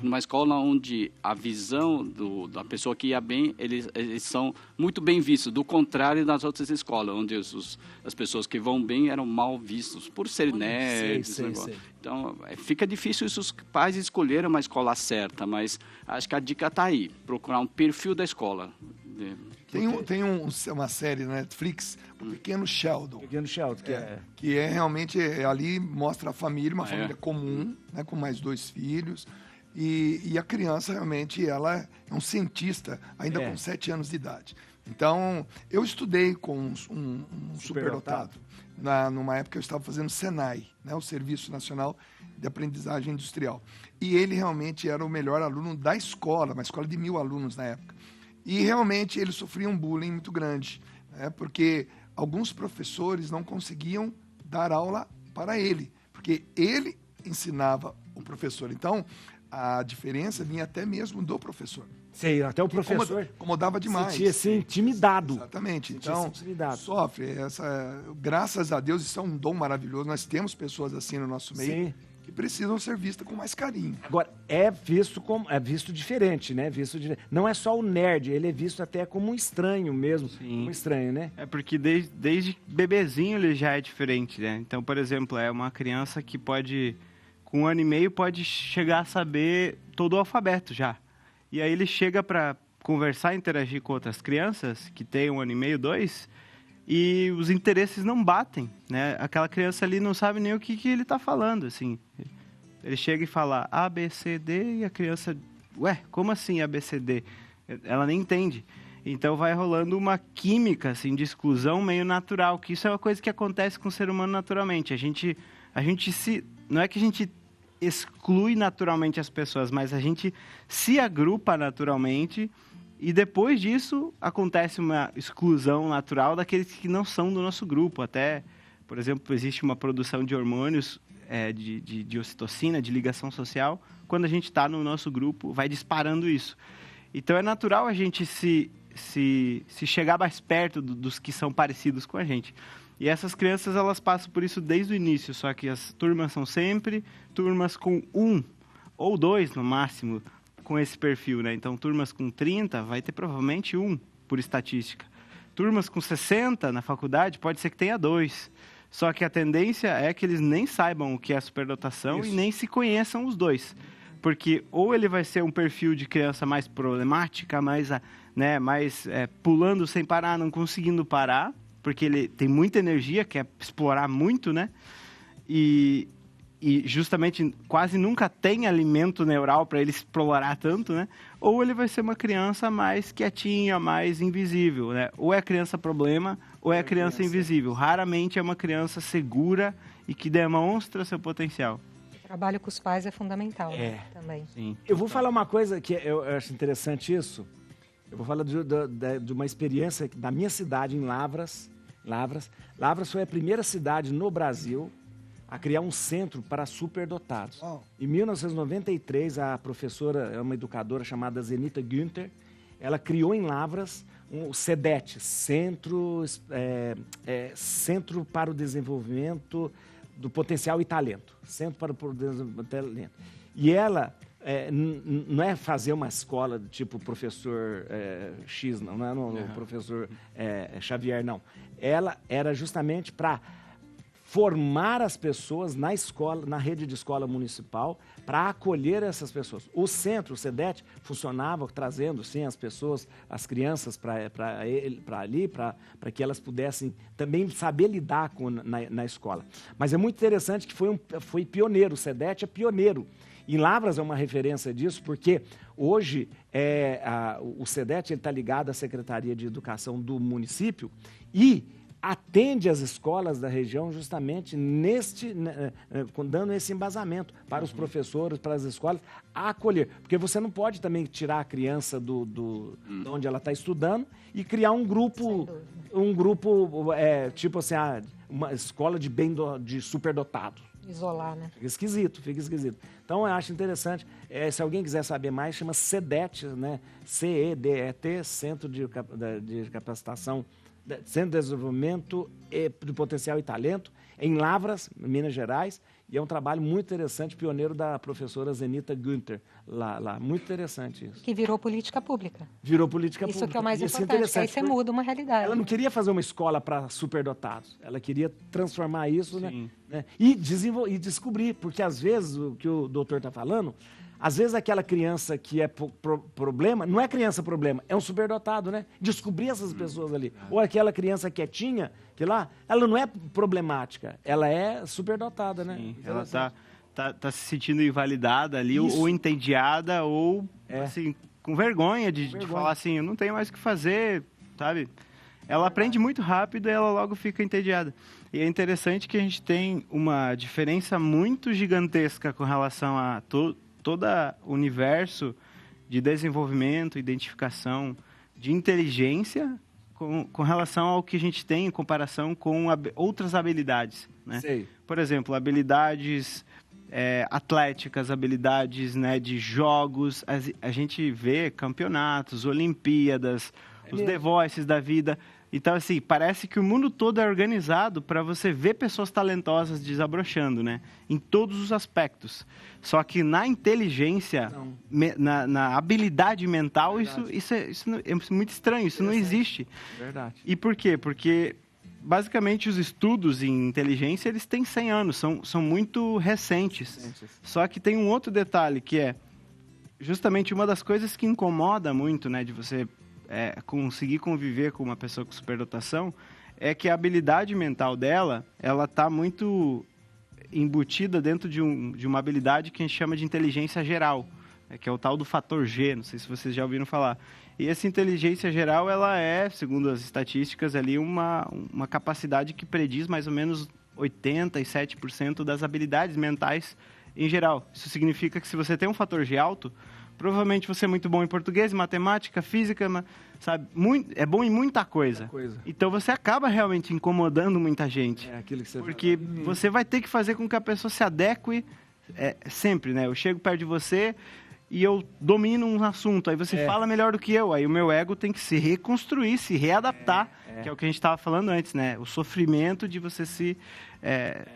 Numa escola onde a visão da pessoa que ia bem, eles são muito bem vistos, do contrário das outras escolas, onde as pessoas que vão bem eram mal vistos por serem nerds. Sei. Então, fica difícil isso, os pais escolherem uma escola certa, mas acho que a dica está aí, procurar um perfil da escola. Tem uma série na Netflix, O Pequeno Sheldon. Pequeno Sheldon, que é realmente, ali mostra a família, uma família comum, né, com mais 2 filhos. E a criança realmente, ela é um cientista, ainda com 7 anos de idade. Então, eu estudei com um superdotado. Numa época eu estava fazendo Senai, né, o Serviço Nacional de Aprendizagem Industrial. E ele realmente era o melhor aluno da escola, uma escola de 1000 alunos na época. E realmente ele sofria um bullying muito grande, né, porque alguns professores não conseguiam dar aula para ele, porque ele ensinava o professor. Então, a diferença vinha até mesmo do professor. Sei, até o professor incomodava demais. Sentia-se intimidado. Exatamente. Então, sofre. Graças a Deus, isso é um dom maravilhoso. Nós temos pessoas assim no nosso meio que precisam ser vistas com mais carinho. Agora, é visto diferente, né? Não é só o nerd, ele é visto até como um estranho mesmo. Sim. Um estranho, né? É porque desde bebezinho ele já é diferente, né? Então, por exemplo, é uma criança que pode, com 1 ano e meio, pode chegar a saber todo o alfabeto já. E aí ele chega para conversar, interagir com outras crianças que têm 1 ano e meio, 2, e os interesses não batem, né? Aquela criança ali não sabe nem o que ele está falando, assim. Ele chega e fala A, B, C, D, e a criança, ué, como assim A, B, C, D? Ela nem entende. Então vai rolando uma química, assim, de exclusão meio natural, que isso é uma coisa que acontece com o ser humano naturalmente. Não é que a gente exclui naturalmente as pessoas, mas a gente se agrupa naturalmente e depois disso acontece uma exclusão natural daqueles que não são do nosso grupo. Até, por exemplo, existe uma produção de hormônios de ocitocina, de ligação social. Quando a gente está no nosso grupo, vai disparando isso. Então é natural a gente se chegar mais perto dos que são parecidos com a gente. E essas crianças, elas passam por isso desde o início, só que as turmas são sempre turmas com 1 ou 2, no máximo, com esse perfil, né? Então, turmas com 30, vai ter provavelmente 1, por estatística. Turmas com 60 na faculdade, pode ser que tenha 2. Só que a tendência é que eles nem saibam o que é superdotação e nem se conheçam os dois. Porque ou ele vai ser um perfil de criança mais problemática, mais pulando sem parar, não conseguindo parar, porque ele tem muita energia, quer explorar muito, né? E justamente quase nunca tem alimento neural para ele explorar tanto, né? Ou ele vai ser uma criança mais quietinha, mais invisível, né? Ou é a criança problema, ou é a criança invisível. Raramente é uma criança segura e que demonstra seu potencial. O trabalho com os pais é fundamental, né? Também. Sim. Eu vou falar uma coisa que eu acho interessante isso. Eu vou falar de uma experiência da minha cidade, em Lavras. Lavras foi a primeira cidade no Brasil a criar um centro para superdotados. Em 1993, a professora, uma educadora chamada Zenita Günther, ela criou em Lavras o CEDET, Centro para o Desenvolvimento do Potencial e Talento. Centro para o Desenvolvimento do Talento. E ela... não é fazer uma escola do tipo professor X, não é no professor Xavier, não. Ela era justamente para formar as pessoas na escola, na rede de escola municipal, para acolher essas pessoas. O centro, o CEDET, funcionava trazendo, sim, as pessoas, as crianças para ali, para que elas pudessem também saber lidar na escola. Mas é muito interessante que foi pioneiro, o CEDET é pioneiro. Em Lavras é uma referência disso, porque hoje o CEDET está ligado à Secretaria de Educação do município e atende as escolas da região justamente dando esse embasamento para os professores, para as escolas, a acolher. Porque você não pode também tirar a criança de onde ela está estudando e criar um grupo tipo assim, uma escola de superdotado. Isolar, né? Fica esquisito. Então, eu acho interessante. Se alguém quiser saber mais, chama CEDET, né? CEDET, Centro de Capacitação, Centro de Desenvolvimento do Potencial e Talento, em Lavras, Minas Gerais. E é um trabalho muito interessante, pioneiro da professora Zenita Günther, lá. Muito interessante isso. Que virou política pública. Isso que é o mais importante, que aí você muda uma realidade. Ela não queria fazer uma escola para superdotados, ela queria transformar isso, né? E descobrir, porque às vezes, o que o doutor está falando, Às vezes aquela criança que é problema, não é criança problema, é um superdotado, né? Descobrir essas pessoas ali. Ou aquela criança quietinha, que lá, ela não é problemática, ela é superdotada, né? Sim, ela tá se sentindo invalidada ali, ou entediada, ou assim, com vergonha de falar assim, eu não tenho mais o que fazer, sabe? Ela aprende muito rápido e ela logo fica entediada. E é interessante que a gente tem uma diferença muito gigantesca com relação a todo o universo de desenvolvimento, identificação, de inteligência com relação ao que a gente tem em comparação com outras habilidades, né? Sei. Por exemplo, habilidades atléticas, habilidades, né, de jogos. A gente vê campeonatos, Olimpíadas, os The Voices da vida. Então, assim, parece que o mundo todo é organizado para você ver pessoas talentosas desabrochando, né? Em todos os aspectos. Só que na inteligência, na habilidade mental, isso é muito estranho, isso não existe. Verdade. E por quê? Porque, basicamente, os estudos em inteligência, eles têm 100 anos, são muito recentes. Só que tem um outro detalhe, que é justamente uma das coisas que incomoda muito, né, de você conseguir conviver com uma pessoa com superdotação, é que a habilidade mental dela, ela está muito embutida dentro de uma habilidade que a gente chama de inteligência geral, que é o tal do fator G, não sei se vocês já ouviram falar. E essa inteligência geral, ela é, segundo as estatísticas ali, uma capacidade que prediz mais ou menos 87% das habilidades mentais em geral. Isso significa que se você tem um fator G alto, provavelmente você é muito bom em português, matemática, física, sabe? É bom em muita coisa. Então você acaba realmente incomodando muita gente. É aquilo que você porque você vai ter que fazer com que a pessoa se adeque sempre, né? Eu chego perto de você e eu domino um assunto, aí você fala melhor do que eu, aí o meu ego tem que se reconstruir, se readaptar, que é o que a gente estava falando antes, né? O sofrimento de você se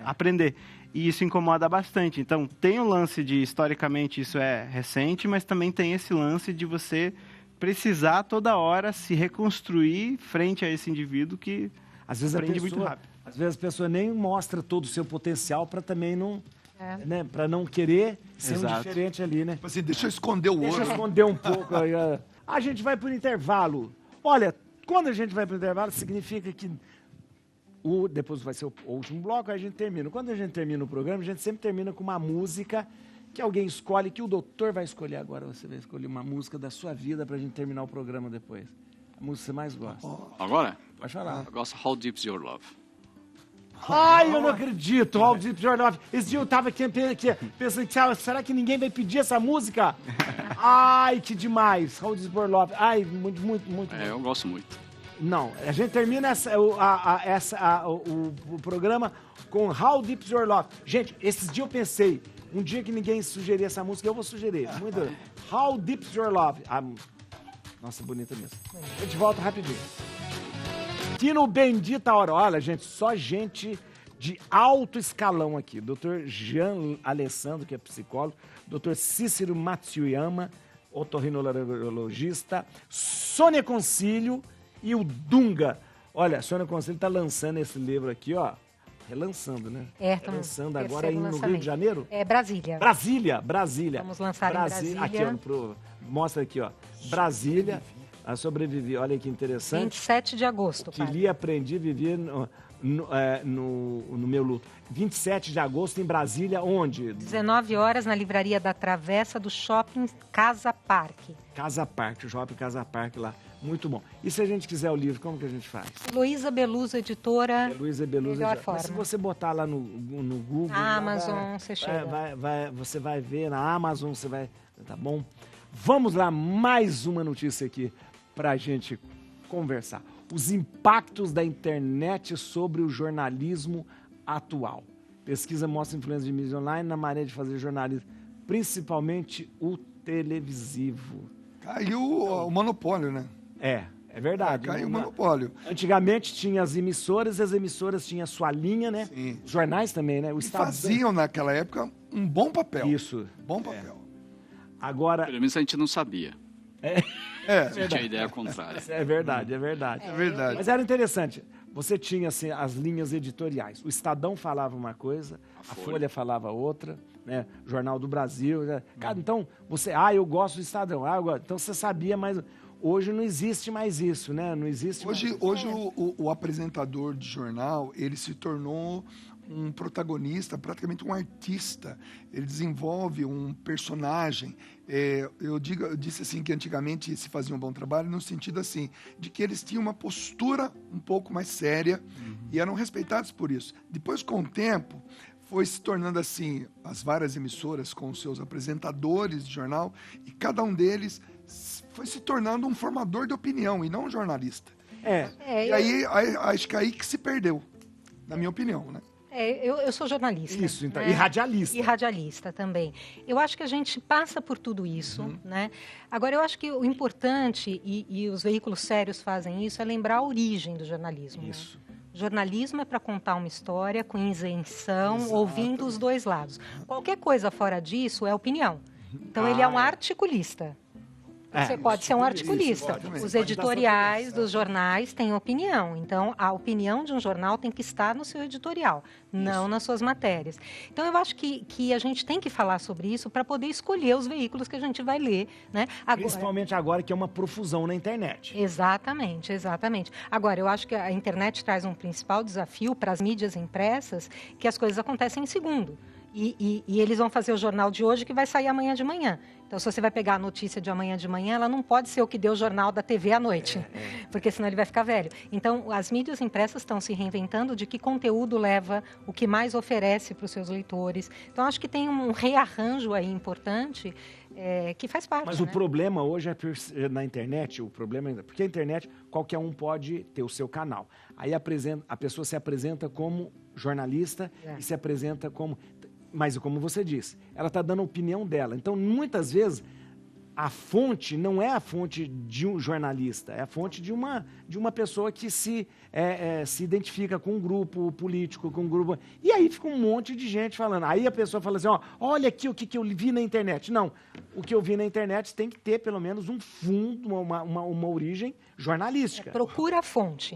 aprender. E isso incomoda bastante. Então, tem o lance de, historicamente, isso é recente, mas também tem esse lance de você precisar, toda hora, se reconstruir frente a esse indivíduo que às vezes aprende muito rápido. Às vezes a pessoa nem mostra todo o seu potencial para também não... Né, para não querer ser um diferente ali, né? Tipo assim, deixa eu esconder o ouro. Deixa eu esconder um pouco. Aí, a gente vai para o intervalo. Olha, quando a gente vai para o intervalo, significa que depois vai ser o último bloco, aí a gente termina. Quando a gente termina o programa, a gente sempre termina com uma música que alguém escolhe, que o doutor vai escolher agora. Você vai escolher uma música da sua vida pra gente terminar o programa depois. A música que você mais gosta. Agora? Pode falar. Eu gosto How Deep's Your Love. Ai, eu não acredito! How Deep's Your Love. Esse dia eu tava aqui pensando, será que ninguém vai pedir essa música? Ai, que demais! How Deep's Your Love. Ai, muito, muito, muito. Eu gosto muito. Não, a gente termina o programa com How Deep's Your Love. Gente, esses dias eu pensei, um dia que ninguém sugerir essa música, eu vou sugerir. Muito. How Deep's Your Love. Nossa, bonita mesmo. A gente volta rapidinho. Aqui no Bendita Hora. Olha, gente, só gente de alto escalão aqui. Dr. Jean Alessandro, que é psicólogo. Dr. Cícero Matsuyama, otorrinolaringologista. Sônia Concílio e o Dunga. Olha, a Sônia Concílio está lançando esse livro aqui, ó. Relançando, né? Relançando agora aí no Rio de Janeiro? Brasília. Brasília. Vamos lançar em Brasília. Aqui, ó, mostra aqui, ó. Brasília, a sobreviver. Olha que interessante. 27 de agosto, que li, aprendi, vivi no meu luto. 27 de agosto em Brasília, onde? 19 horas na livraria da Travessa do Shopping Casa Parque. Casa Parque, o Shopping Casa Parque lá. Muito bom. E se a gente quiser o livro, como que a gente faz? Luísa Beluso, editora. Luísa Beluso, melhor forma. Mas se você botar lá no Google... Na Amazon, você chega. Você vai ver na Amazon, você vai... Tá bom? Vamos lá, mais uma notícia aqui pra gente conversar. Os impactos da internet sobre o jornalismo atual. Pesquisa mostra influência de mídia online na maneira de fazer jornalismo, principalmente o televisivo. Caiu o monopólio, né? É verdade. Caiu o monopólio. Antigamente tinha as emissoras tinham a sua linha, né? Sim. Os jornais também, né? Faziam naquela época um bom papel. Isso. Bom papel. Agora... Pelo menos a gente não sabia. Não tinha ideia contrária. É verdade. É verdade. Mas era interessante. você tinha assim, as linhas editoriais. O Estadão falava uma coisa, a Folha falava outra, né? Jornal do Brasil. Né? Cara, então, eu gosto do Estadão. Então você sabia, mas hoje não existe mais isso, né? Não existe hoje o apresentador de jornal, ele se tornou um protagonista, praticamente um artista. Ele desenvolve um personagem. Eu disse assim que antigamente se fazia um bom trabalho no sentido assim, de que eles tinham uma postura um pouco mais séria e eram respeitados por isso. Depois, com o tempo, foi se tornando assim, as várias emissoras com os seus apresentadores de jornal, e cada um deles foi se tornando um formador de opinião e não um jornalista. E aí, acho que aí que se perdeu, na minha opinião, né? Eu sou jornalista. Isso, então. Né? E radialista. E radialista também. Eu acho que a gente passa por tudo isso, né? Agora, eu acho que o importante, e os veículos sérios fazem isso, é lembrar a origem do jornalismo. Isso. Né? Jornalismo é para contar uma história com isenção, ouvindo os dois lados. Qualquer coisa fora disso é opinião. Então, ele é um articulista. Você pode ser um articulista. Os editoriais dos jornais têm opinião. Então, a opinião de um jornal tem que estar no seu editorial, não nas suas matérias. Então, eu acho que a gente tem que falar sobre isso para poder escolher os veículos que a gente vai ler. Né? Principalmente agora que é uma profusão na internet. Exatamente, exatamente. Agora, eu acho que a internet traz um principal desafio para as mídias impressas, que as coisas acontecem em segundo. E eles vão fazer o jornal de hoje que vai sair amanhã de manhã. Então, se você vai pegar a notícia de amanhã de manhã, ela não pode ser o que deu o jornal da TV à noite, porque senão ele vai ficar velho. Então, as mídias impressas estão se reinventando de que conteúdo leva, o que mais oferece para os seus leitores. Então, acho que tem um rearranjo aí importante que faz parte. Mas o problema hoje é na internet, porque a internet, qualquer um pode ter o seu canal. Aí a pessoa se apresenta como jornalista e se apresenta como... Mas, como você disse, ela está dando a opinião dela. Então, muitas vezes, a fonte não é a fonte de um jornalista, é a fonte de uma pessoa que se identifica com um grupo político, com um grupo... E aí fica um monte de gente falando. Aí a pessoa fala assim, olha aqui o que eu vi na internet. Não, o que eu vi na internet tem que ter pelo menos um fundo, uma origem jornalística. Procura a fonte.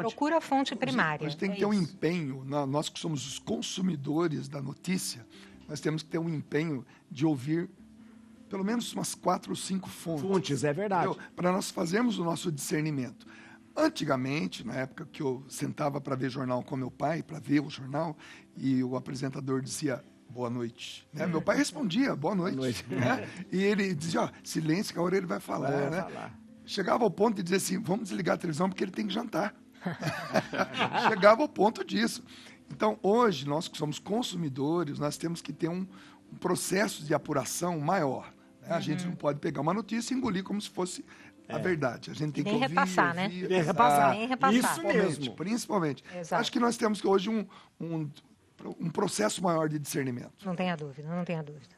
Procura a fonte primária. Hoje tem que ter um empenho, nós que somos os consumidores da notícia, nós temos que ter um empenho de ouvir pelo menos umas 4 ou 5 fontes. É verdade. Para nós fazermos o nosso discernimento. Antigamente, na época que eu sentava para ver jornal com meu pai, para ver o jornal, e o apresentador dizia boa noite. Né? Meu pai respondia boa noite. Né? E ele dizia, silêncio, que a hora ele vai falar. Né? Chegava ao ponto de dizer assim, vamos desligar a televisão porque ele tem que jantar. Chegava ao ponto disso. Então, hoje, nós que somos consumidores, nós temos que ter um processo de apuração maior. Né? A gente não pode pegar uma notícia e engolir como se fosse a verdade. A gente tem que ouvir, repassar, né? Nem repassar. Isso mesmo. Principalmente. Exato. Acho que nós temos hoje um processo maior de discernimento. Não tenha dúvida, não tenha dúvida.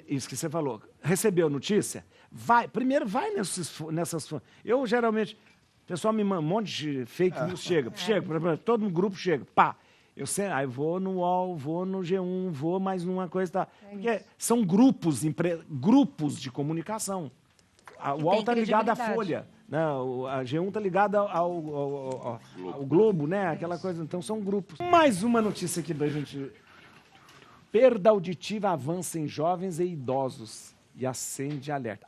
Isso que você falou. Recebeu notícia? Primeiro vai nessas... Eu, geralmente, o pessoal me manda um monte de fake news, chega, todo um grupo chega, pá. Eu sei, aí vou no UOL, vou no G1, vou mais numa coisa, tá? Porque são grupos de comunicação. O UOL está ligado à Folha, né? A G1 está ligada ao Globo, né? Aquela coisa, então são grupos. Mais uma notícia aqui pra gente. Perda auditiva avança em jovens e idosos e acende alerta.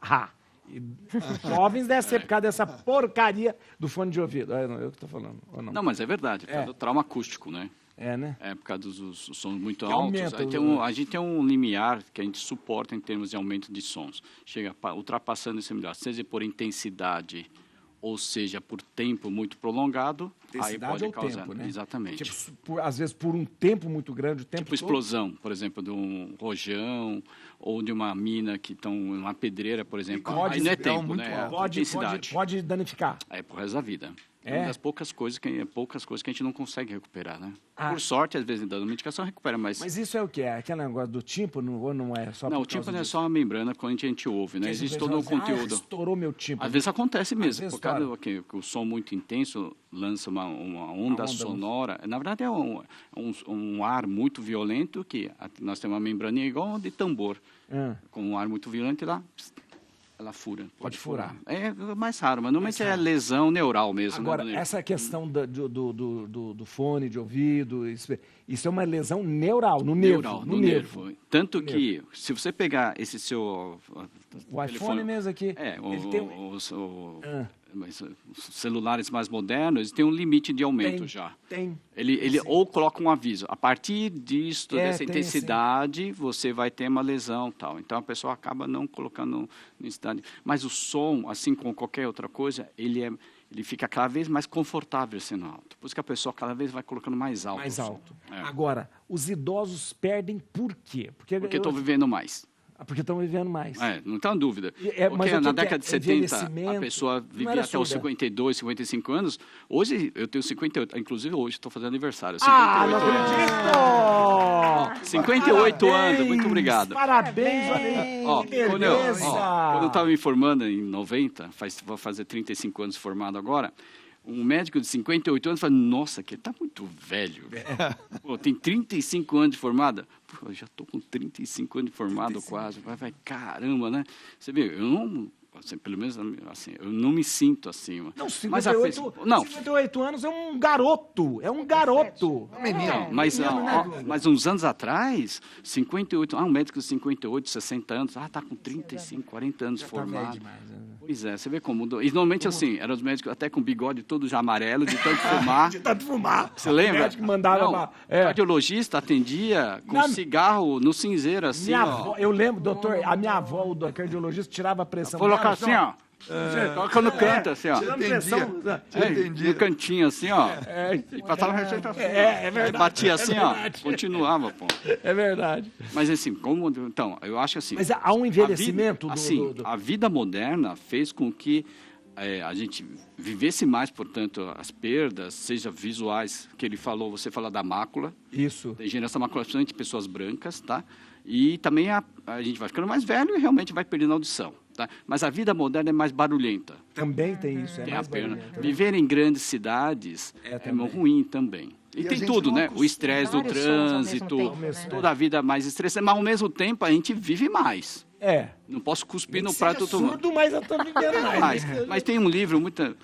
Jovens deve ser por causa dessa porcaria do fone de ouvido. Eu que estou falando, ou não? Não, mas é verdade, é por causa do trauma acústico, né? Né? É por causa dos sons muito que altos. Aumenta, a gente tem um limiar que a gente suporta em termos de aumento de sons. Chega ultrapassando esse limiar, seja por intensidade ou seja por tempo muito prolongado, aí pode causar. Tempo, né? Exatamente. Tipo, às vezes por um tempo muito grande, o tempo tipo explosão, por exemplo, de um rojão ou de uma mina que estão uma pedreira, por exemplo. Aí não é tempo, né? Pode danificar. É pro resto da vida. É uma das poucas coisas que a gente não consegue recuperar, né? Por sorte, às vezes, dando medicação, recupera, mas... Mas isso é o quê? É aquele negócio do tímpano ou não é só Não, o tímpano é só uma membrana quando a gente ouve, né? Existe todo o conteúdo. Estourou meu tímpano. Às vezes acontece mesmo, por causa que o som muito intenso lança uma onda sonora. Na verdade, é um ar muito violento que nós temos uma membraninha igual de tambor, com um ar muito violento e lá... ela fura. Pode furar. É mais raro, mas normalmente é lesão neural mesmo. Agora, né? essa questão do fone de ouvido, isso é uma lesão neural, no nervo. No nervo. Tanto que, se você pegar esse seu... O iPhone mesmo aqui. Mas os celulares mais modernos, eles têm um limite de aumento já. Tem. Ele ou coloca um aviso. A partir disso, dessa intensidade, você vai ter uma lesão tal. Então, a pessoa acaba não colocando intensidade. Mas o som, assim como qualquer outra coisa, ele fica cada vez mais confortável sendo alto. Por isso que a pessoa cada vez vai colocando mais alto. Mais alto. Agora, os idosos perdem por quê? Porque estão vivendo mais. Porque estão vivendo mais. Não tem dúvida. Porque na década de 70, a pessoa vivia até os 52, 55 anos. Hoje, eu tenho 58. Inclusive, hoje estou fazendo aniversário. 58 não acredito! 58 anos. Muito obrigado. Parabéns, quando eu estava me formando em 90, vou fazer 35 anos formado agora, um médico de 58 anos falou, nossa, que ele está muito velho. Pô, tem 35 anos de formada. Pô, eu já estou com 35 anos de formado quase. Vai, caramba, né? Você vê, eu não... Assim, pelo menos assim, eu não me sinto assim. Não, 58 anos é um garoto. É um garoto. Menino. Mas uns anos atrás, 58, um médico de 58, 60 anos, tá com 35, 40 anos formado. Pois é, você vê como mudou. E normalmente assim, eram os médicos até com bigode todo já amarelo, de tanto fumar. De tanto fumar. Você lembra? O médico mandava o cardiologista atendia com cigarro no cinzeiro, assim, eu lembro, doutor, a minha avó, o cardiologista, tirava a pressão. Assim, ó. Coloca no canto, assim, ó. No cantinho, assim, ó. E passava a receita assim. É verdade. Batia assim, ó. Continuava, pô. É verdade. Mas assim, então, eu acho assim... Mas há um envelhecimento a vida moderna fez com que a gente vivesse mais, portanto, as perdas, seja visuais, que você fala da mácula. Isso. Da degeneração macular, principalmente de pessoas brancas, tá? E também a gente vai ficando mais velho e realmente vai perdendo a audição. Tá? Mas a vida moderna é mais barulhenta. Também tem isso, tem mais barulhenta. Viver em grandes cidades é ruim também. E tem tudo, né? O estresse do trânsito, toda a vida mais estressante, mas ao mesmo tempo a gente vive mais. Não posso cuspir no prato do tomate. Surdo, mas eu estou vivendo mais. Mas tem um livro muito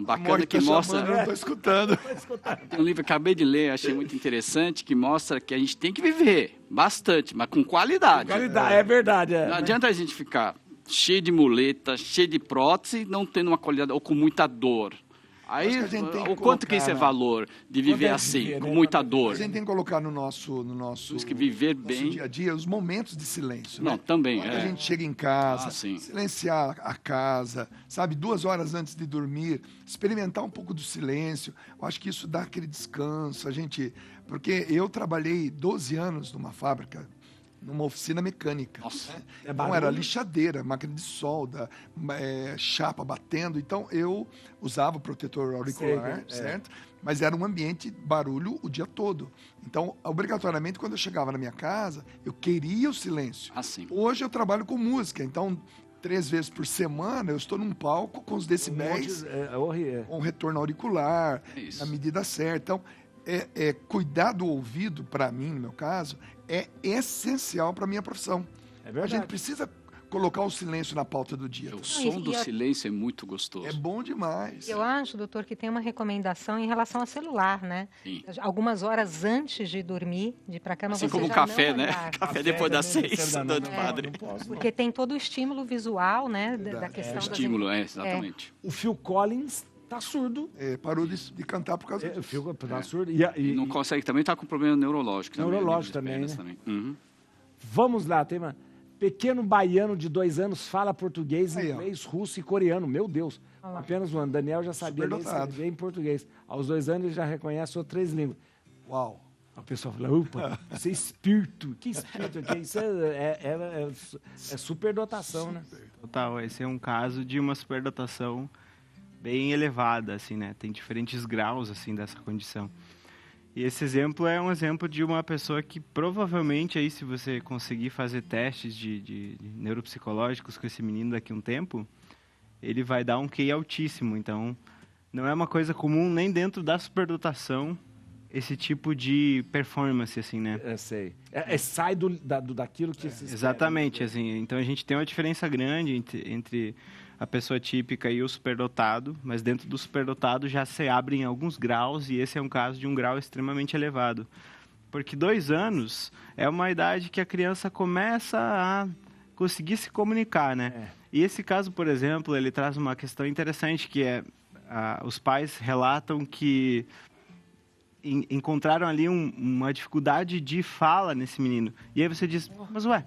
bacana que mostra... Eu estou escutando. Tem um livro que acabei de ler, achei muito interessante, que mostra que a gente tem que viver bastante, mas com qualidade. É verdade. Não adianta a gente ficar cheio de muleta, cheio de prótese, não tendo uma qualidade, ou com muita dor. Aí, o quanto que isso é valor de viver assim, com muita dor? A gente tem que colocar no nosso que viver bem, dia a dia os momentos de silêncio. Não, né? também. Quando a gente chega em casa, silenciar a casa, sabe, 2 horas antes de dormir, experimentar um pouco do silêncio. Eu acho que isso dá aquele descanso. Porque eu trabalhei 12 anos numa fábrica, numa oficina mecânica. Nossa. Né? Então era lixadeira, máquina de solda, chapa batendo. Então eu usava o protetor auricular, certo? Mas era um ambiente barulho o dia todo. Então, obrigatoriamente, quando eu chegava na minha casa, eu queria o silêncio. Hoje eu trabalho com música, então 3 vezes por semana eu estou num palco com os decibéis, com retorno auricular, na medida certa. Então, cuidar do ouvido, para mim, no meu caso, é essencial para a minha profissão. A gente precisa colocar o silêncio na pauta do dia. O som do silêncio é muito gostoso. É bom demais. Eu acho, doutor, que tem uma recomendação em relação ao celular, né? Sim. Algumas horas antes de dormir, de ir para cama, assim você como já café, não né? olhar. Café depois das 6, do padre. Porque tem todo o estímulo visual, né? Da questão estímulo, exatamente. O Phil Collins tá surdo. Parou de cantar por causa disso. O Phil tá surdo. E não consegue, também tá com problema neurológico. Neurológico também, né? Vamos lá, tem uma... Pequeno baiano de 2 anos fala português, inglês, russo e coreano. Meu Deus, apenas um ano. Daniel já sabia ler e escrever em português. Aos 2 anos ele já reconhece outras 3 línguas. Uau! A pessoa fala, opa, isso é espírito. Que espírito? Isso é superdotação, né? Total, esse é um caso de uma superdotação bem elevada, assim, né? Tem diferentes graus, assim, dessa condição. E esse exemplo é um exemplo de uma pessoa que provavelmente, aí, se você conseguir fazer testes de neuropsicológicos com esse menino daqui a um tempo, ele vai dar um QI altíssimo. Então, não é uma coisa comum nem dentro da superdotação esse tipo de performance, assim, né? Sei. Sai daquilo que se espera. Exatamente, assim. Então, a gente tem uma diferença grande entre a pessoa típica e o superdotado, mas dentro do superdotado já se abrem alguns graus, e esse é um caso de um grau extremamente elevado. Porque 2 anos é uma idade que a criança começa a conseguir se comunicar, né? E esse caso, por exemplo, ele traz uma questão interessante, que é os pais relatam que encontraram ali uma dificuldade de fala nesse menino. E aí você diz, mas ué,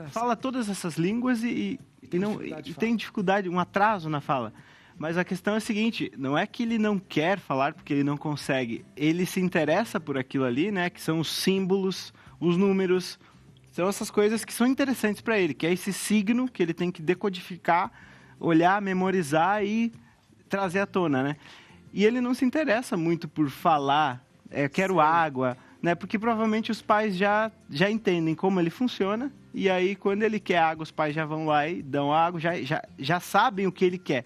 fala todas essas línguas e tem dificuldade, um atraso na fala. Mas a questão é a seguinte, não é que ele não quer falar porque ele não consegue. Ele se interessa por aquilo ali, né? Que são os símbolos, os números, são essas coisas que são interessantes para ele, que é esse signo que ele tem que decodificar, olhar, memorizar e trazer à tona, né? E ele não se interessa muito por falar, quero água, né? Porque provavelmente os pais já entendem como ele funciona, e aí quando ele quer água, os pais já vão lá e dão água, já sabem o que ele quer.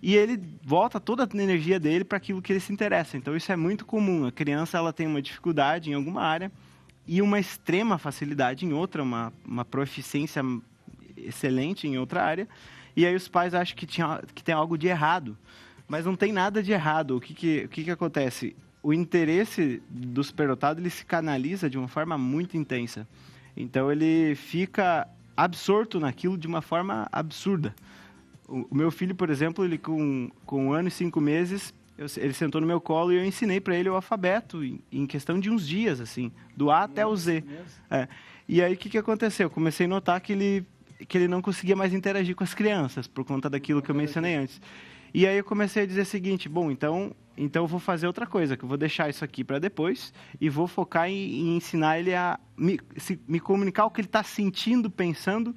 E ele volta toda a energia dele para aquilo que ele se interessa. Então isso é muito comum. A criança ela tem uma dificuldade em alguma área e uma extrema facilidade em outra, uma proficiência excelente em outra área. E aí os pais acham que tem algo de errado. Mas não tem nada de errado. O que acontece? O interesse do superdotado ele se canaliza de uma forma muito intensa. Então ele fica absorto naquilo de uma forma absurda. O meu filho, por exemplo, ele com 1 ano e 5 meses, ele sentou no meu colo e eu ensinei para ele o alfabeto em questão de uns dias, assim, do A até o Z. E aí o que aconteceu? Eu comecei a notar que ele não conseguia mais interagir com as crianças por conta daquilo que eu mencionei antes. E aí eu comecei a dizer o seguinte, bom, então eu vou fazer outra coisa, que eu vou deixar isso aqui para depois e vou focar em ensinar ele a me comunicar o que ele está sentindo, pensando,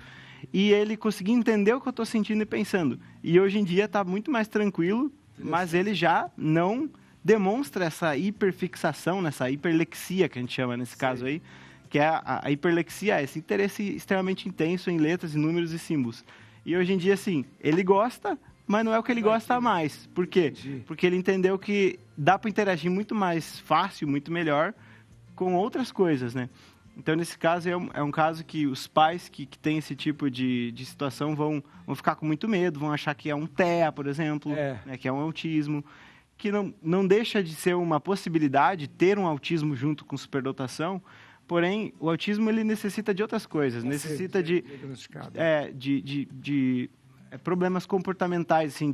e ele conseguir entender o que eu estou sentindo e pensando. E hoje em dia está muito mais tranquilo, mas ele já não demonstra essa hiperfixação, essa hiperlexia que a gente chama nesse caso aí, que é a hiperlexia, esse interesse extremamente intenso em letras, e números e símbolos. E hoje em dia, assim, ele gosta, mas não é o que ele gosta mais. Por quê? Porque ele entendeu que dá para interagir muito mais fácil, muito melhor com outras coisas, né? Então, nesse caso, é um caso que os pais que têm esse tipo de situação vão ficar com muito medo, vão achar que é um TEA, por exemplo, né, que é um autismo, que não deixa de ser uma possibilidade ter um autismo junto com superdotação, porém, o autismo ele necessita de outras coisas, necessita de problemas comportamentais, assim,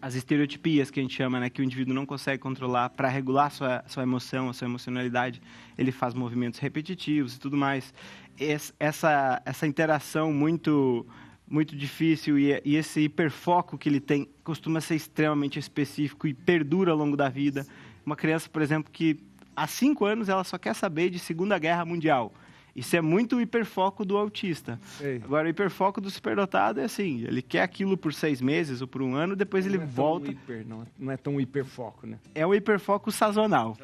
as estereotipias que a gente chama, né, que o indivíduo não consegue controlar para regular sua emoção, a sua emocionalidade, ele faz movimentos repetitivos e tudo mais. Essa interação muito difícil e esse hiperfoco que ele tem costuma ser extremamente específico e perdura ao longo da vida. Uma criança, por exemplo, que há 5 anos ela só quer saber de Segunda Guerra Mundial. Isso é muito o hiperfoco do autista. Sei. Agora, o hiperfoco do superdotado é assim, ele quer aquilo por 6 meses ou por 1 ano, depois ele volta... Não é tão hiperfoco, né? É o hiperfoco sazonal.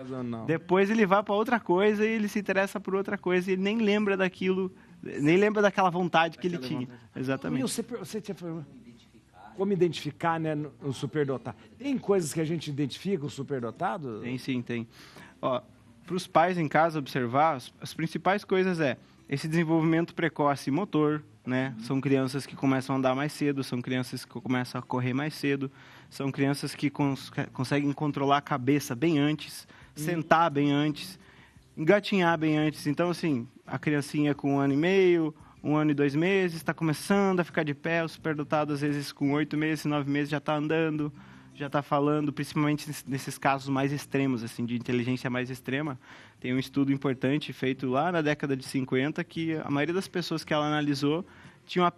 Depois ele vai para outra coisa e ele se interessa por outra coisa e ele nem lembra daquilo, nem lembra daquela vontade que ele tinha. Exatamente. Você tinha falado... Como identificar, né, o superdotado? Tem coisas que a gente identifica o superdotado? Tem sim, tem. Ó, para os pais em casa observar, as principais coisas esse desenvolvimento precoce motor, né? São crianças que começam a andar mais cedo, são crianças que começam a correr mais cedo, são crianças que conseguem controlar a cabeça bem antes, sentar bem antes, engatinhar bem antes. Então, assim, a criancinha com 1 ano e meio, 1 ano e 2 meses, está começando a ficar de pé, o superdotado às vezes com 8 meses, 9 meses já está andando, já está falando, principalmente nesses casos mais extremos, assim, de inteligência mais extrema. Tem um estudo importante feito lá na década de 50 que a maioria das pessoas que ela analisou tinham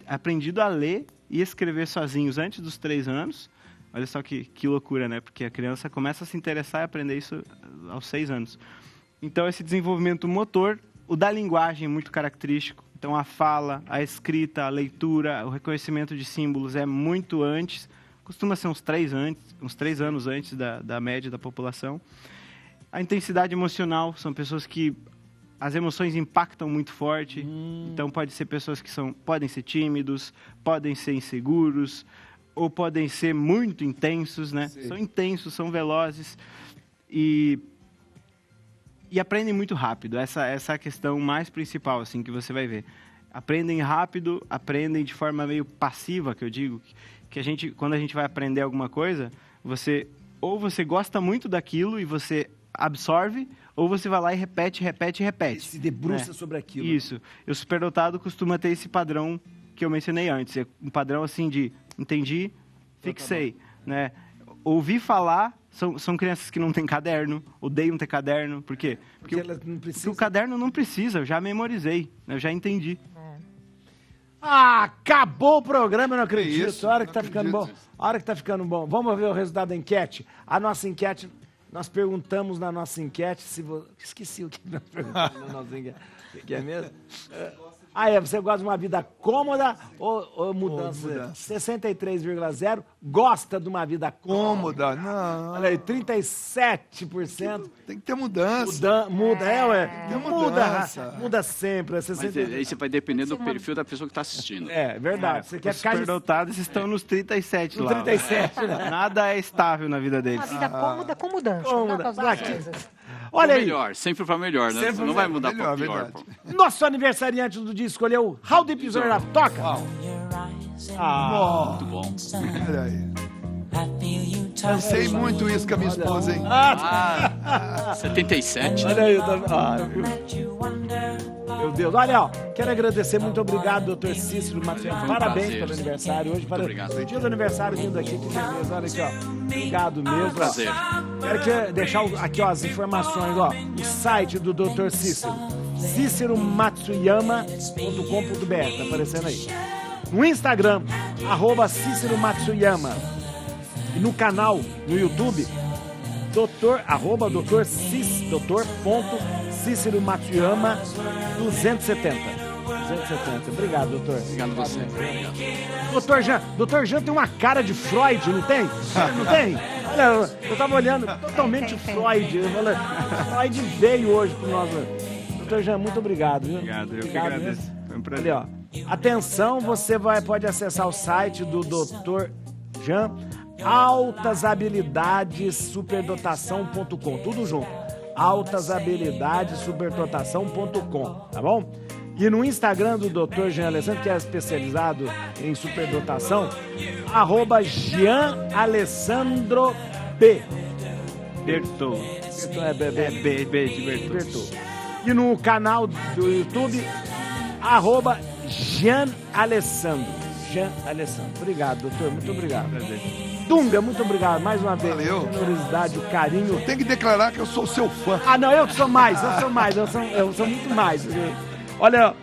aprendido a ler e escrever sozinhos antes dos 3 anos. Olha só que loucura, né? Porque a criança começa a se interessar e aprender isso aos 6 anos. Então, esse desenvolvimento motor, o da linguagem é muito característico. Então, a fala, a escrita, a leitura, o reconhecimento de símbolos é muito antes. Costuma ser uns 3 anos antes da média da população. A intensidade emocional, são pessoas que as emoções impactam muito forte. Então, pode ser pessoas que podem ser tímidos, podem ser inseguros, ou podem ser muito intensos, né? Sim. São intensos, são velozes. e aprendem muito rápido. Essa é a questão mais principal, assim, que você vai ver. Aprendem rápido, aprendem de forma meio passiva, que eu digo, que quando a gente vai aprender alguma coisa, você gosta muito daquilo e você absorve, ou você vai lá e repete. E se debruça sobre aquilo. Isso. E o superdotado costuma ter esse padrão que eu mencionei antes. É um padrão assim de entendi, fixei, né? Ouvir falar, são crianças que não têm caderno, odeiam ter caderno. Por quê? Porque o caderno não precisa, eu já memorizei, eu já entendi. Acabou o programa, eu não acredito. Isso, a hora que tá ficando bom. A hora que tá ficando bom. Vamos ver o resultado da enquete? A nossa enquete, nós perguntamos na nossa enquete se você... Esqueci o que nós perguntamos na nossa enquete. O que é mesmo? Você gosta de uma vida cômoda ou mudança? 63,0% gosta de uma vida cômoda. Não. Olha aí, 37%. Tem que ter mudança. Muda sempre. Mas aí você vai depender do perfil da pessoa que está assistindo. É verdade. Você quer Os superdotados estão nos 37 lá. 37, né? Nada é estável na vida deles. Uma vida cômoda com mudança. Cômoda. As duas coisas. Olha aí. Melhor, sempre para melhor, né? Você não vai mudar para pior. Verdade. Pô. Nosso aniversariante do dia escolheu How Deep Is Your Love. Toca! Muito bom. Olha aí. Cansei muito isso com a minha esposa, hein? 77. Olha aí. Meu Deus. Olha, ó. Quero agradecer. Muito obrigado, Dr. Cícero Matheus. Parabéns prazer. pelo aniversário hoje. Obrigado. O dia do aniversário vindo aqui. Que beleza. Olha aqui, ó. Obrigado mesmo. Prazer. Quero deixar aqui, ó, as informações, ó. O site do Dr. Cícero. ciceromatsuyama.com.br. Tá aparecendo aí. No Instagram, @CíceroMatsuyama. E no canal, no YouTube, Dr.Cícero Matsuyama 270. Obrigado, doutor. Obrigado a você. Obrigado. Doutor Jean tem uma cara de Freud, não tem? Não tem? Olha, eu tava olhando totalmente Freud. Freud veio hoje pro nosso... Doutor Jean, muito obrigado. Viu? Obrigado, eu que agradeço. Mesmo. Foi um prazer. Ali, ó. Atenção, você pode acessar o site do Dr. Jean, altasabilidadessuperdotação.com, tudo junto, altasabilidadessuperdotação.com, tá bom? E no Instagram do Dr. Jean Alessandro, que é especializado em superdotação, @JeanAlessandroB. Bertô. B de Bertô. E no canal do YouTube, @Jean Alessandro. Jean Alessandro. Obrigado, doutor. Muito obrigado. Prazer. Dunga, muito obrigado. Mais uma vez. Valeu. A generosidade, o carinho. Tem que declarar que eu sou seu fã. Não, eu sou mais. Eu sou muito mais. Olha,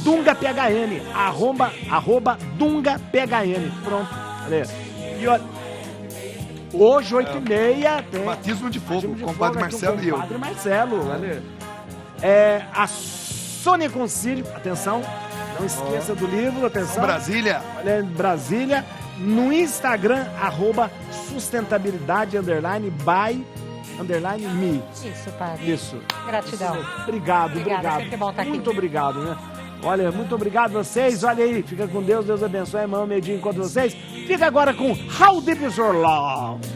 @DungaPHN. @DungaPHN. Pronto. Olha. E olha, hoje, 8h30, tem... Batismo de fogo, Batismo de com o Padre fogo aqui, Marcelo e eu. Padre Marcelo, olha. A Sônia Concílio, atenção, não esqueça do livro, atenção. Brasília. Olha, Brasília, no Instagram, @sustentabilidade_by_me. Isso, padre. Isso. Gratidão. Obrigado. Sempre bom estar aqui. Muito obrigado, né? Olha, muito obrigado a vocês. Olha aí, fica com Deus, Deus abençoe. Amanhã, meio-dia, encontro vocês. Fica agora com How Deep Is Your Love.